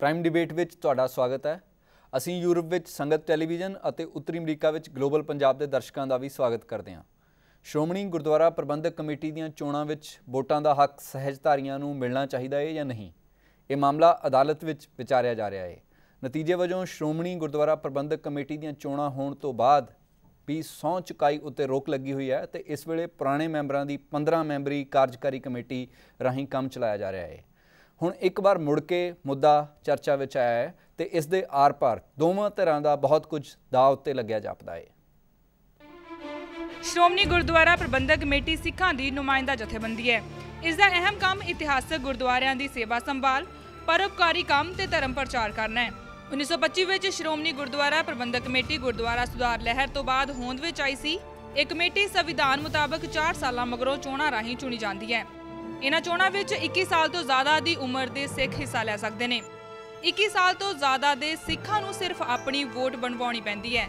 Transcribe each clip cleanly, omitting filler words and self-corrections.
Prime debate ਵਿੱਚ ਤੁਹਾਡਾ ਸਵਾਗਤ ਹੈ। ਅਸੀਂ ਯੂਰਪ ਵਿੱਚ ਸੰਗਤ ਟੈਲੀਵਿਜ਼ਨ ਅਤੇ ਉੱਤਰੀ ਅਮਰੀਕਾ ਵਿੱਚ ਗਲੋਬਲ ਪੰਜਾਬ ਦੇ ਦਰਸ਼ਕਾਂ ਦਾ ਵੀ ਸਵਾਗਤ ਕਰਦੇ ਹਾਂ। ਸ਼੍ਰੋਮਣੀ ਗੁਰਦੁਆਰਾ ਪ੍ਰਬੰਧਕ ਕਮੇਟੀ ਦੀਆਂ ਚੋਣਾਂ ਵਿੱਚ ਵੋਟਾਂ ਦਾ ਹੱਕ ਸਹਿਜਧਾਰੀਆਂ ਨੂੰ ਮਿਲਣਾ ਚਾਹੀਦਾ ਹੈ ਜਾਂ ਨਹੀਂ, ਇਹ ਮਾਮਲਾ ਅਦਾਲਤ ਵਿੱਚ ਵਿਚਾਰਿਆ ਜਾ ਰਿਹਾ ਹੈ। ਨਤੀਜੇ ਵਜੋਂ ਸ਼੍ਰੋਮਣੀ ਗੁਰਦੁਆਰਾ ਪ੍ਰਬੰਧਕ ਕਮੇਟੀ ਦੀਆਂ ਚੋਣਾਂ ਹੋਣ ਤੋਂ ਬਾਅਦ ਵੀ ਸਹੁੰ ਚੁਕਾਈ ਉੱਤੇ ਰੋਕ ਲੱਗੀ ਹੋਈ ਹੈ ਤੇ ਇਸ ਵੇਲੇ ਪੁਰਾਣੇ ਮੈਂਬਰਾਂ ਦੀ 15 ਮੈਂਬਰੀ ਕਾਰਜਕਾਰੀ ਕਮੇਟੀ ਰਾਹੀਂ ਕੰਮ ਚਲਾਇਆ ਜਾ ਰਿਹਾ ਹੈ। ਹੁਣ ਇੱਕ ਵਾਰ ਮੁੜ ਕੇ ਮੁੱਦਾ ਚਰਚਾ ਵਿੱਚ ਆਇਆ ਹੈ ਤੇ ਇਸ ਦੇ ਆਰ-ਪਾਰ ਦੋਵਾਂ ਧਿਰਾਂ ਦਾ ਬਹੁਤ ਕੁਝ ਦਾਅ ਉੱਤੇ ਲੱਗਿਆ ਜਾਪਦਾ ਹੈ। ਸ਼੍ਰੋਮਣੀ ਗੁਰਦੁਆਰਾ ਪ੍ਰਬੰਧਕ ਕਮੇਟੀ ਸਿੱਖਾਂ ਦੀ ਨੁਮਾਇੰਦਾ ਜਥੇਬੰਦੀ ਹੈ। ਇਸ ਦਾ ਅਹਿਮ ਕੰਮ ਇਤਿਹਾਸਕ ਗੁਰਦੁਆਰਿਆਂ ਦੀ ਸੇਵਾ ਸੰਭਾਲ, ਪਰਉਪਕਾਰੀ ਕੰਮ ਤੇ ਧਰਮ ਪ੍ਰਚਾਰ ਕਰਨਾ ਹੈ। 1925 ਵਿੱਚ ਸ਼੍ਰੋਮਣੀ ਗੁਰਦੁਆਰਾ ਪ੍ਰਬੰਧਕ ਕਮੇਟੀ ਗੁਰਦੁਆਰਾ ਸੁਧਾਰ ਲਹਿਰ ਤੋਂ ਬਾਅਦ ਹੋਂਦ ਵਿੱਚ ਆਈ ਸੀ। ਇਹ ਕਮੇਟੀ ਸੰਵਿਧਾਨ ਮੁਤਾਬਕ 4 ਸਾਲਾਂ ਮਗਰੋਂ ਚੋਣਾਂ ਰਾਹੀਂ ਚੁਣੀ ਜਾਂਦੀ ਹੈ। ਇਹਨਾਂ ਚੋਣਾਂ ਵਿੱਚ 21 ਸਾਲ ਤੋਂ ਜ਼ਿਆਦਾ ਦੀ ਉਮਰ ਦੇ ਸਿੱਖ ਹਿੱਸਾ ਲੈ ਸਕਦੇ ਨੇ। 21 ਸਾਲ ਤੋਂ ਜ਼ਿਆਦਾ ਦੇ ਸਿੱਖਾਂ ਨੂੰ ਸਿਰਫ ਆਪਣੀ ਵੋਟ ਬਣਵਾਉਣੀ ਪੈਂਦੀ ਹੈ।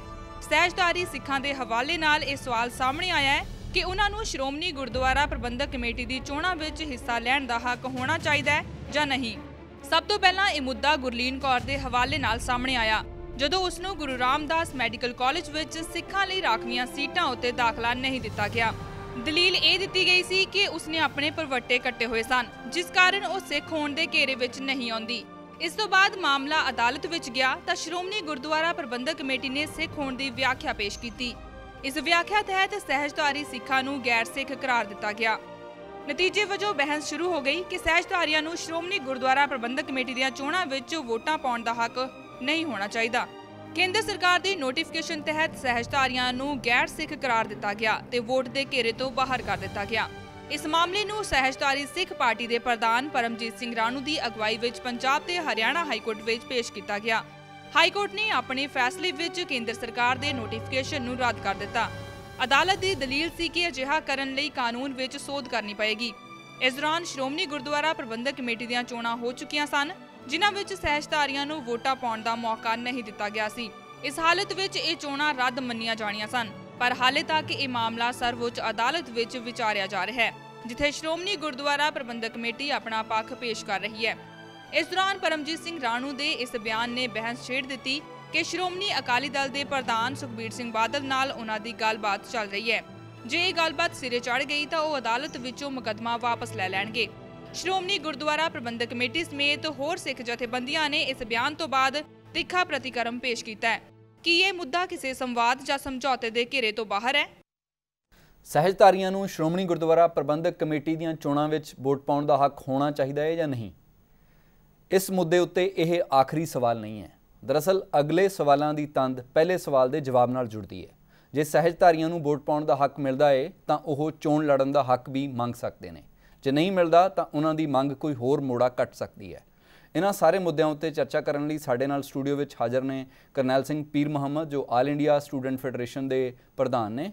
ਸਹਿਜਧਾਰੀ ਸਿੱਖਾਂ ਦੇ ਹਵਾਲੇ ਨਾਲ ਇਹ ਸਵਾਲ ਸਾਹਮਣੇ ਆਇਆ ਹੈ ਕਿ ਉਹਨਾਂ ਨੂੰ ਸ਼੍ਰੋਮਣੀ ਗੁਰਦੁਆਰਾ ਪ੍ਰਬੰਧਕ ਕਮੇਟੀ ਦੀ ਚੋਣਾਂ ਵਿੱਚ ਹਿੱਸਾ ਲੈਣ ਦਾ ਹੱਕ ਹੋਣਾ ਚਾਹੀਦਾ ਹੈ ਜਾਂ ਨਹੀਂ। ਸਭ ਤੋਂ ਪਹਿਲਾਂ ਇਹ ਮੁੱਦਾ ਗੁਰਲੀਨ ਕੌਰ ਦੇ ਹਵਾਲੇ ਨਾਲ ਸਾਹਮਣੇ ਆਇਆ ਜਦੋਂ ਉਸ ਨੂੰ ਗੁਰੂ ਰਾਮਦਾਸ ਮੈਡੀਕਲ ਕਾਲਜ ਵਿੱਚ ਸਿੱਖਾਂ ਲਈ ਰਾਖਵੀਆਂ ਸੀਟਾਂ ਉੱਤੇ ਦਾਖਲਾ ਨਹੀਂ ਦਿੱਤਾ ਗਿਆ। ਦਲੀਲ ਇਹ ਦਿੱਤੀ ਗਈ ਸੀ ਕਿ ਉਸਨੇ ਆਪਣੇ ਪਰਵੱਟੇ ਕੱਟੇ ਹੋਏ ਸਨ, ਜਿਸ ਕਾਰਨ ਉਹ ਸਿੱਖ ਹੋਣ ਦੇ ਘੇਰੇ ਵਿੱਚ ਨਹੀਂ ਆਉਂਦੀ। ਇਸ ਤੋਂ ਬਾਅਦ ਮਾਮਲਾ ਅਦਾਲਤ ਵਿੱਚ ਗਿਆ ਤਾਂ ਸ਼੍ਰੋਮਣੀ ਗੁਰਦੁਆਰਾ ਪ੍ਰਬੰਧਕ ਕਮੇਟੀ ਨੇ ਸਿੱਖ ਹੋਣ ਦੀ ਵਿਆਖਿਆ ਪੇਸ਼ ਕੀਤੀ। ਇਸ ਵਿਆਖਿਆ ਤਹਿਤ ਸਹਿਜਧਾਰੀ ਸਿੱਖਾਂ ਨੂੰ ਗੈਰ ਸਿੱਖ ਕਰਾਰ ਦਿੱਤਾ ਗਿਆ। ਨਤੀਜੇ ਵਜੋਂ ਬਹਿਸ ਸ਼ੁਰੂ ਹੋ ਗਈ ਕਿ ਸਹਿਜਧਾਰੀਆਂ ਨੂੰ ਸ਼੍ਰੋਮਣੀ ਗੁਰਦੁਆਰਾ ਪ੍ਰਬੰਧਕ ਕਮੇਟੀ ਦੀਆਂ ਚੋਣਾਂ ਵਿੱਚ ਵੋਟਾਂ ਪਾਉਣ ਦਾ ਹੱਕ ਨਹੀਂ ਹੋਣਾ ਚਾਹੀਦਾ। ਕੇਂਦਰ ਸਰਕਾਰ ਦੀ ਨੋਟੀਫਿਕੇਸ਼ਨ ਤਹਿਤ ਸਹਿਜਧਾਰੀਆਂ ਨੂੰ ਗੈਰ ਸਿੱਖ ਕਰਾਰ ਦਿੱਤਾ ਗਿਆ ਤੇ ਵੋਟ ਦੇ ਘੇਰੇ ਤੋਂ ਬਾਹਰ ਕਰ ਦਿੱਤਾ ਗਿਆ। ਇਸ ਮਾਮਲੇ ਨੂੰ ਸਹਿਜਧਾਰੀ ਸਿੱਖ ਪਾਰਟੀ ਦੇ ਪ੍ਰਧਾਨ ਪਰਮਜੀਤ ਸਿੰਘ ਰਾਣੂ ਦੀ ਅਗਵਾਈ ਵਿੱਚ ਪੰਜਾਬ ਤੇ ਹਰਿਆਣਾ ਹਾਈਕੋਰਟ ਵਿੱਚ ਪੇਸ਼ ਕੀਤਾ ਗਿਆ। ਹਾਈਕੋਰਟ ਨੇ ਆਪਣੇ ਫੈਸਲੇ ਵਿੱਚ ਕੇਂਦਰ ਸਰਕਾਰ ਦੇ ਨੋਟੀਫਿਕੇਸ਼ਨ ਨੂੰ ਰੱਦ ਕਰ ਦਿੱਤਾ। ਅਦਾਲਤ ਦੀ ਦਲੀਲ ਸੀ ਕਿ ਅਜਿਹਾ ਕਰਨ ਲਈ ਕਾਨੂੰਨ ਵਿੱਚ ਸੋਧ ਕਰਨੀ ਪਏਗੀ। ਇਸ ਦੌਰਾਨ ਸ਼੍ਰੋਮਣੀ ਗੁਰਦੁਆਰਾ ਪ੍ਰਬੰਧਕ ਕਮੇਟੀ ਦੀਆਂ ਚੋਣਾਂ ਹੋ ਚੁੱਕੀਆਂ ਸਨ, ਜਿਨ੍ਹਾਂ ਵਿੱਚ ਸਹਿਜਧਾਰੀਆਂ ਨੂੰ ਵੋਟਾਂ ਪਾਉਣ ਦਾ ਮੌਕਾ ਨਹੀਂ ਦਿੱਤਾ ਗਿਆ ਸੀ। ਇਸ ਹਾਲਤ ਵਿੱਚ ਇਹ ਚੋਣਾਂ ਰੱਦ ਮੰਨੀਆਂ ਜਾਣੀਆਂ ਸਨ, ਪਰ ਹਾਲੇ ਤੱਕ ਇਹ ਮਾਮਲਾ ਸਰਵਉੱਚ ਅਦਾਲਤ ਵਿੱਚ ਵਿਚਾਰਿਆ ਜਾ ਰਿਹਾ ਹੈ, ਜਿੱਥੇ ਸ਼੍ਰੋਮਣੀ ਗੁਰਦੁਆਰਾ ਪ੍ਰਬੰਧਕ ਕਮੇਟੀ ਆਪਣਾ ਪੱਖ ਪੇਸ਼ ਕਰ ਰਹੀ ਹੈ। ਇਸ ਦੌਰਾਨ ਪਰਮਜੀਤ ਸਿੰਘ ਰਾਣੂ ਦੇ ਇਸ ਬਿਆਨ ਨੇ ਬਹਿਸ ਛੇੜ ਦਿੱਤੀ ਕਿ ਸ਼੍ਰੋਮਣੀ ਅਕਾਲੀ ਦਲ ਦੇ ਪ੍ਰਧਾਨ ਸੁਖਬੀਰ ਸਿੰਘ ਬਾਦਲ ਨਾਲ ਉਹਨਾਂ ਦੀ ਗੱਲਬਾਤ ਚੱਲ ਰਹੀ ਹੈ। ਜੇ ਇਹ ਗੱਲਬਾਤ ਸਿਰੇ ਚੜ੍ਹ ਗਈ ਤਾਂ ਉਹ ਅਦਾਲਤ ਵਿੱਚੋਂ ਮੁਕੱਦਮਾ ਵਾਪਸ ਲੈ ਲੈਣਗੇ। ਸ਼੍ਰੋਮਣੀ ਗੁਰਦੁਆਰਾ ਪ੍ਰਬੰਧਕ ਕਮੇਟੀ ਸਮੇਤ ਹੋਰ ਸਿੱਖ ਜਥੇਬੰਦੀਆਂ ਨੇ ਇਸ ਬਿਆਨ ਤੋਂ ਬਾਅਦ ਤਿੱਖਾ ਪ੍ਰਤੀਕਰਮ ਪੇਸ਼ ਕੀਤਾ ਹੈ। ਕੀ ਇਹ ਮੁੱਦਾ ਕਿਸੇ ਸੰਵਾਦ ਜਾਂ ਸਮਝੌਤੇ ਦੇ ਘੇਰੇ ਤੋਂ ਬਾਹਰ ਹੈ? ਸਹਿਜਧਾਰੀਆਂ ਨੂੰ ਸ਼੍ਰੋਮਣੀ ਗੁਰਦੁਆਰਾ ਪ੍ਰਬੰਧਕ ਕਮੇਟੀ ਦੀਆਂ ਚੋਣਾਂ ਵਿੱਚ ਵੋਟ ਪਾਉਣ ਦਾ ਹੱਕ ਹੋਣਾ ਚਾਹੀਦਾ ਹੈ ਜਾਂ ਨਹੀਂ, ਇਸ ਮੁੱਦੇ ਉੱਤੇ ਇਹ ਆਖਰੀ ਸਵਾਲ ਨਹੀਂ ਹੈ। ਦਰਅਸਲ ਅਗਲੇ ਸਵਾਲਾਂ ਦੀ ਤੰਦ ਪਹਿਲੇ ਸਵਾਲ ਦੇ ਜਵਾਬ ਨਾਲ ਜੁੜਦੀ ਹੈ। ਜੇ ਸਹਿਜਧਾਰੀਆਂ ਨੂੰ ਵੋਟ ਪਾਉਣ ਦਾ ਹੱਕ ਮਿਲਦਾ ਹੈ ਤਾਂ ਉਹ ਚੋਣ ਲੜਨ ਦਾ ਹੱਕ ਵੀ ਮੰਗ ਸਕਦੇ ਨੇ। ਜੇ ਨਹੀਂ ਮਿਲਦਾ ਤਾਂ ਉਹਨਾਂ ਦੀ ਮੰਗ ਕੋਈ ਹੋਰ ਮੋੜਾ ਕੱਟ ਸਕਦੀ ਹੈ। ਇਹਨਾਂ ਸਾਰੇ ਮੁੱਦਿਆਂ ਉੱਤੇ ਚਰਚਾ ਕਰਨ ਲਈ ਸਾਡੇ ਨਾਲ ਸਟੂਡੀਓ ਵਿੱਚ ਹਾਜ਼ਰ ਨੇ ਕਰਨੈਲ ਸਿੰਘ ਪੀਰ ਮੁਹੰਮਦ, ਜੋ ਆਲ ਇੰਡੀਆ ਸਟੂਡੈਂਟ ਫੈਡਰੇਸ਼ਨ ਦੇ ਪ੍ਰਧਾਨ ਨੇ,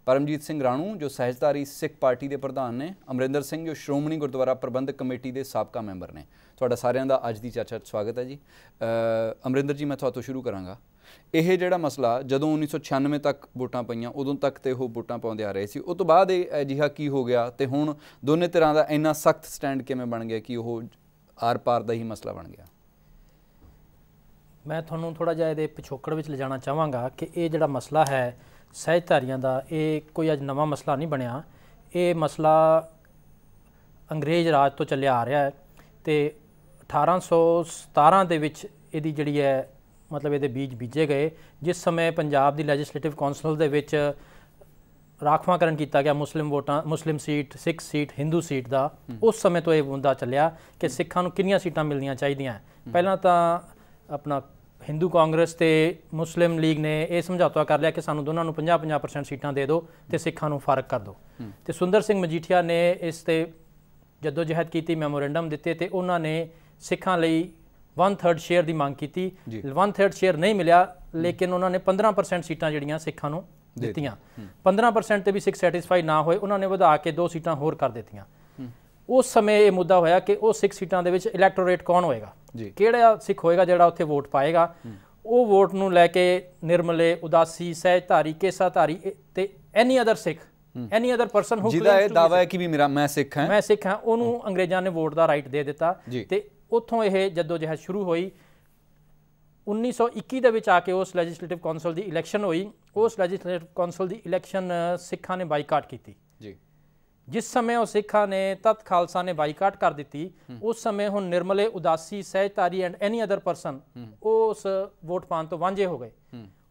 ਪਰਮਜੀਤ ਸਿੰਘ ਰਾਣੂ, ਜੋ ਸਹਿਜਧਾਰੀ ਸਿੱਖ ਪਾਰਟੀ ਦੇ ਪ੍ਰਧਾਨ ਨੇ, ਅਮਰਿੰਦਰ ਸਿੰਘ, ਜੋ ਸ਼੍ਰੋਮਣੀ ਗੁਰਦੁਆਰਾ ਪ੍ਰਬੰਧਕ ਕਮੇਟੀ ਦੇ ਸਾਬਕਾ ਮੈਂਬਰ ਨੇ। ਤੁਹਾਡਾ ਸਾਰਿਆਂ ਦਾ ਅੱਜ ਦੀ ਚਰਚਾ 'ਚ ਸਵਾਗਤ ਹੈ ਜੀ। ਅਮਰਿੰਦਰ ਜੀ, ਮੈਂ ਤੁਹਾਤੋਂ ਸ਼ੁਰੂ ਕਰਾਂਗਾ। ਇਹ ਜਿਹੜਾ ਮਸਲਾ ਜਦੋਂ 1996 ਤੱਕ ਵੋਟਾਂ ਪਈਆਂ, ਉਦੋਂ ਤੱਕ ਤੇ ਉਹ ਵੋਟਾਂ ਪਾਉਂਦੇ ਆ ਰਹੇ ਸੀ, ਉਹ ਤੋਂ ਬਾਅਦ ਇਹ ਅਜਿਹਾ ਕੀ ਹੋ ਗਿਆ ਤੇ ਹੁਣ ਦੋਨੇ ਧਿਰਾਂ ਦਾ ਇੰਨਾ ਸਖਤ ਸਟੈਂਡ ਕਿਵੇਂ ਬਣ ਗਿਆ ਕਿ ਉਹ ਆਰ-ਪਾਰ ਦਾ ਹੀ ਮਸਲਾ ਬਣ ਗਿਆ? ਮੈਂ ਤੁਹਾਨੂੰ ਥੋੜ੍ਹਾ ਜਿਹਾ ਇਹਦੇ ਪਿਛੋਕੜ ਵਿੱਚ ਲਿਜਾਣਾ ਚਾਹਾਂਗਾ ਕਿ ਇਹ ਜਿਹੜਾ ਮਸਲਾ ਹੈ ਸਹਿਜਧਾਰੀਆਂ ਦਾ, ਇਹ ਕੋਈ ਅੱਜ ਨਵਾਂ ਮਸਲਾ ਨਹੀਂ ਬਣਿਆ। ਇਹ ਮਸਲਾ ਅੰਗਰੇਜ਼ ਰਾਜ ਤੋਂ ਚੱਲਿਆ ਆ ਰਿਹਾ ਹੈ ਤੇ 1817 ਦੇ ਵਿੱਚ ਇਹਦੀ ਜਿਹੜੀ ਹੈ ਮਤਲਬ ਇਹਦੇ ਬੀਜ ਬੀਜੇ ਗਏ। ਜਿਸ ਸਮੇਂ ਪੰਜਾਬ ਦੀ ਲੈਜਿਸਲੇਟਿਵ ਕੌਂਸਲ ਦੇ ਵਿੱਚ ਰਾਖਵਾਂਕਰਨ ਕੀਤਾ ਗਿਆ ਮੁਸਲਿਮ ਵੋਟਾਂ, ਮੁਸਲਿਮ ਸੀਟ, ਸਿੱਖ ਸੀਟ, ਹਿੰਦੂ ਸੀਟ ਦਾ, ਉਸ ਸਮੇਂ ਤੋਂ ਇਹ ਮੁੱਦਾ ਚੱਲਿਆ ਕਿ ਸਿੱਖਾਂ ਨੂੰ ਕਿੰਨੀਆਂ ਸੀਟਾਂ ਮਿਲਣੀਆਂ ਚਾਹੀਦੀਆਂ। ਪਹਿਲਾਂ ਤਾਂ ਆਪਣਾ ਹਿੰਦੂ ਕਾਂਗਰਸ ਤੇ ਮੁਸਲਿਮ ਲੀਗ ਨੇ ਇਹ ਸਮਝੌਤਾ ਕਰ ਲਿਆ ਕਿ ਸਾਨੂੰ ਦੋਨਾਂ ਨੂੰ 50-50% ਸੀਟਾਂ ਦੇ ਦਿਓ ਤੇ ਸਿੱਖਾਂ ਨੂੰ ਫਰਕ ਕਰ ਦਿਓ। ਤੇ ਸੁੰਦਰ ਸਿੰਘ ਮਜੀਠੀਆ ਨੇ ਇਸ ਤੇ ਜਦੋਜਹਿਦ ਕੀਤੀ, ਮੈਮੋਰੈਂਡਮ ਦਿੱਤੇ ਤੇ ਉਹਨਾਂ ਨੇ ਸਿੱਖਾਂ ਲਈ 1/3 ਸ਼ੇਅਰ ਦੀ ਮੰਗ ਕੀਤੀ। 1/3 ਸ਼ੇਅਰ ਨਹੀਂ ਮਿਲਿਆ, ਲੇਕਿਨ ਉਹਨਾਂ ਨੇ 15% ਸੀਟਾਂ ਜਿਹੜੀਆਂ ਸਿੱਖਾਂ ਨੂੰ ਦਿੱਤੀਆਂ। 15% ਤੇ ਵੀ ਸਿੱਖ ਸੈਟੀਸਫਾਈ ਨਾ ਹੋਏ, ਉਹਨਾਂ ਨੇ ਵਧਾ ਕੇ 2 ਸੀਟਾਂ ਹੋਰ ਕਰ ਦਿੱਤੀਆਂ। ਉਸ ਸਮੇਂ ਇਹ ਮੁੱਦਾ ਹੋਇਆ ਕਿ ਉਹ ਸਿੱਖ ਸੀਟਾਂ ਦੇ ਵਿੱਚ ਇਲੈਕਟੋਰੇਟ ਕੌਣ ਹੋਏਗਾ, ਕਿਹੜਾ ਸਿੱਖ ਹੋਏਗਾ ਜਿਹੜਾ ਉੱਥੇ ਵੋਟ ਪਾਏਗਾ। ਉਹ ਵੋਟ ਨੂੰ ਲੈ ਕੇ ਨਿਰਮਲੇ, ਉਦਾਸੀ, ਸਹਿਜਧਾਰੀ, ਕੇਸਾਧਾਰੀ ਤੇ ਐਨੀ ਅਦਰ ਸਿੱਖ, ਐਨੀ ਅਦਰ ਪਰਸਨ ਜਿਹਦਾ ਇਹ ਦਾਅਵਾ ਹੈ ਕਿ ਵੀ ਮੈਂ ਸਿੱਖ ਹਾਂ, ਉਹਨੂੰ ਅੰਗਰੇਜ਼ਾਂ ਨੇ ਵੋਟ ਦਾ ਰਾਈਟ ਦੇ ਦਿੱਤਾ ਤੇ ਉੱਥੋਂ ਇਹ ਜਦੋਜਹਿਦ ਸ਼ੁਰੂ ਹੋਈ। 1921 ਦੇ ਵਿੱਚ ਆ ਕੇ ਉਸ ਲੈਜਿਸਲੇਟਿਵ ਕੌਂਸਲ ਦੀ ਇਲੈਕਸ਼ਨ ਹੋਈ। ਉਸ ਲੈਜਿਸਲੇਟਿਵ ਕੌਂਸਲ ਦੀ ਇਲੈਕਸ਼ਨ ਸਿੱਖਾਂ ਨੇ ਬਾਈਕਾਟ ਕੀਤੀ ਜੀ। ਜਿਸ ਸਮੇਂ ਉਹ ਸਿੱਖਾਂ ਨੇ ਤਤ ਖਾਲਸਾ ਨੇ ਬਾਈਕਾਟ ਕਰ ਦਿੱਤੀ, ਉਸ ਸਮੇਂ ਹੁਣ ਨਿਰਮਲੇ ਉਦਾਸੀ, Sahajdhari and any other person ਉਸ ਵੋਟ ਪਾਉਣ ਤੋਂ ਵਾਂਝੇ ਹੋ ਗਏ।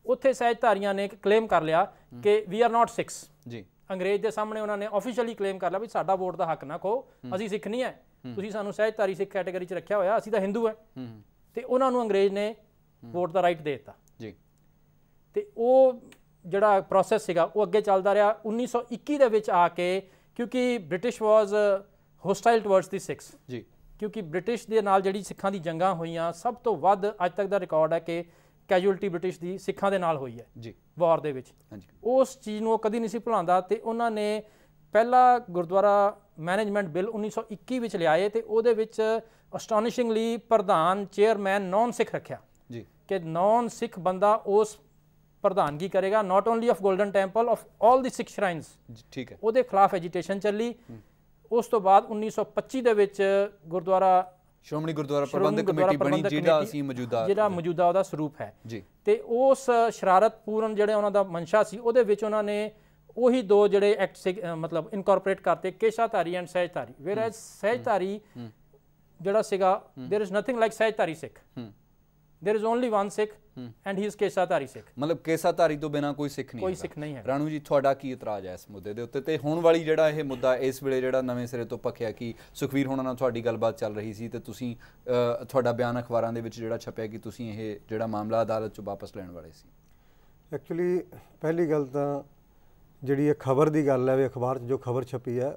ਉੱਥੇ ਸਹਿਜਧਾਰੀਆਂ ਨੇ ਇੱਕ ਕਲੇਮ ਕਰ ਲਿਆ ਕਿ ਵੀ ਆਰ ਨਾਟ ਸਿੱਖਸ ਜੀ। ਅੰਗਰੇਜ਼ ਦੇ ਸਾਹਮਣੇ ਉਹਨਾਂ ਨੇ ਆਫੀਸ਼ੀਅਲੀ ਕਲੇਮ ਕਰ ਲਿਆ ਵੀ ਸਾਡਾ ਵੋਟ ਦਾ ਹੱਕ ਨਾ ਖੋ, ਅਸੀਂ ਸਿੱਖ ਨਹੀਂ ਹੈ, ਤੁਸੀਂ ਸਾਨੂੰ ਸਹਿਜਧਾਰੀ ਸਿੱਖ ਕੈਟੇਗਰੀ 'ਚ ਰੱਖਿਆ ਹੋਇਆ, ਅਸੀਂ ਤਾਂ ਹਿੰਦੂ ਹੈ। ਤੇ ਉਹਨਾਂ ਨੂੰ ਅੰਗਰੇਜ਼ ਨੇ ਵੋਟ ਦਾ ਰਾਈਟ ਦੇ ਦਿੱਤਾ ਜੀ। ਤੇ ਉਹ ਜਿਹੜਾ ਪ੍ਰੋਸੈਸ ਸੀਗਾ ਉਹ ਅੱਗੇ ਚੱਲਦਾ ਰਿਹਾ। 1921 ਦੇ ਵਿੱਚ ਆ ਕੇ, ਕਿਉਂਕਿ British was hostile towards the Sikhs ਜੀ, ਕਿਉਂਕਿ ਬ੍ਰਿਟਿਸ਼ ਦੇ ਨਾਲ ਜਿਹੜੀ ਸਿੱਖਾਂ ਦੀ ਜੰਗਾਂ ਹੋਈਆਂ, ਸਭ ਤੋਂ ਵੱਧ ਅੱਜ ਤੱਕ ਦਾ ਰਿਕਾਰਡ ਹੈ ਕਿ ਕੈਜੂਅਲਟੀ ਬ੍ਰਿਟਿਸ਼ ਦੀ ਸਿੱਖਾਂ ਦੇ ਨਾਲ ਹੋਈ ਹੈ ਜੀ ਵਾਰ ਦੇ ਵਿੱਚ। ਉਸ ਚੀਜ਼ ਨੂੰ ਉਹ ਕਦੀ ਨਹੀਂ ਸੀ ਭੁਲਾਉਂਦਾ। ਤੇ ਉਹਨਾਂ ਨੇ ਪਹਿਲਾ ਗੁਰਦੁਆਰਾ ਮੈਨੇਜਮੈਂਟ ਬਿੱਲ 1921 ਵਿੱਚ ਲਿਆਏ ਤੇ ਉਹਦੇ ਵਿੱਚ ਅਸਟੋਨਿਸ਼ਿੰਗਲੀ ਪ੍ਰਧਾਨ ਚੇਅਰਮੈਨ ਨੌਨ ਸਿੱਖ ਰੱਖਿਆ ਜੀ, ਕਿ ਨੌਨ ਸਿੱਖ ਬੰਦਾ ਉਸ ਪ੍ਰਧਾਨਗੀ ਕਰੇਗਾ, not only of golden temple, of all ਦੀ ਸਿੱਖ ਸ਼ਰਾਈਨਸ। ਠੀਕ ਹੈ। ਉਹਦੇ ਖਿਲਾਫ ਐਜੀਟੇਸ਼ਨ ਚੱਲੀ। ਉਸ ਤੋਂ ਬਾਅਦ 1925 ਦੇ ਵਿੱਚ ਗੁਰਦੁਆਰਾ ਸ਼੍ਰੋਮਣੀ ਗੁਰਦੁਆਰਾ ਪ੍ਰਬੰਧਕ ਕਮੇਟੀ ਬਣੀ, ਜਿਹੜਾ ਮੌਜੂਦਾ ਉਹਦਾ ਸਰੂਪ ਹੈ ਜੀ। ਤੇ ਉਸ ਸ਼ਰਾਰਤ ਪੂਰਨ ਜਿਹੜੇ ਉਹਨਾਂ ਦਾ ਮਨਸ਼ਾ ਸੀ, ਉਹਦੇ ਵਿੱਚ ਉਹਨਾਂ ਨੇ ਉਹੀ ਦੋ ਜਿਹੜੇ ਐਕਟ ਮਤਲਬ ਇਨਕੋਰਪੋਰੇਟ ਕਰਤੇ, ਕੇਸ਼ਾਧਾਰੀ ਐਂਡ ਸਹਿਜਧਾਰੀ। ਵੇਅਰ ਸਹਿਜਧਾਰੀ ਜਿਹੜਾ ਸੀਗਾ, there is nothing like Sahajdhari Sikh, there is only one Sikh and he is Keshadhari Sikh. ਮਤਲਬ ਕੇਸ਼ਾਧਾਰੀ ਤੋਂ ਬਿਨਾ ਕੋਈ ਸਿੱਖ ਨਹੀਂ ਹੈ। ਰਾਣੂ ਜੀ, ਤੁਹਾਡਾ ਕੀ ਇਤਰਾਜ਼ ਹੈ ਇਸ ਮੁੱਦੇ ਦੇ ਉੱਤੇ? ਤੇ ਹੁਣ ਵਾਲੀ ਜਿਹੜਾ ਇਹ ਮੁੱਦਾ ਇਸ ਵੇਲੇ ਜਿਹੜਾ ਨਵੇਂ ਸਿਰੇ ਤੋਂ ਪੱਕਿਆ, ਕਿ ਸੁਖਵੀਰ ਹੋਣਾ ਨਾਲ ਤੁਹਾਡੀ ਗੱਲਬਾਤ ਚੱਲ ਰਹੀ ਸੀ ਤੇ ਤੁਸੀਂ ਤੁਹਾਡਾ ਬਿਆਨ ਅਖਬਾਰਾਂ ਦੇ ਵਿੱਚ ਜਿਹੜਾ ਛਪਿਆ ਕਿ ਤੁਸੀਂ ਇਹ ਜਿਹੜਾ ਮਾਮਲਾ ਅਦਾਲਤ 'ਚੋਂ ਵਾਪਸ ਲੈਣ ਵਾਲੇ ਸੀ। ਐਕਚੁਅਲੀ ਪਹਿਲੀ ਗੱਲ ਤਾਂ ਜਿਹੜੀ ਇਹ ਖਬਰ ਦੀ ਗੱਲ ਹੈ ਵੀ ਅਖਬਾਰ 'ਚ ਜੋ ਖਬਰ ਛਪੀ ਹੈ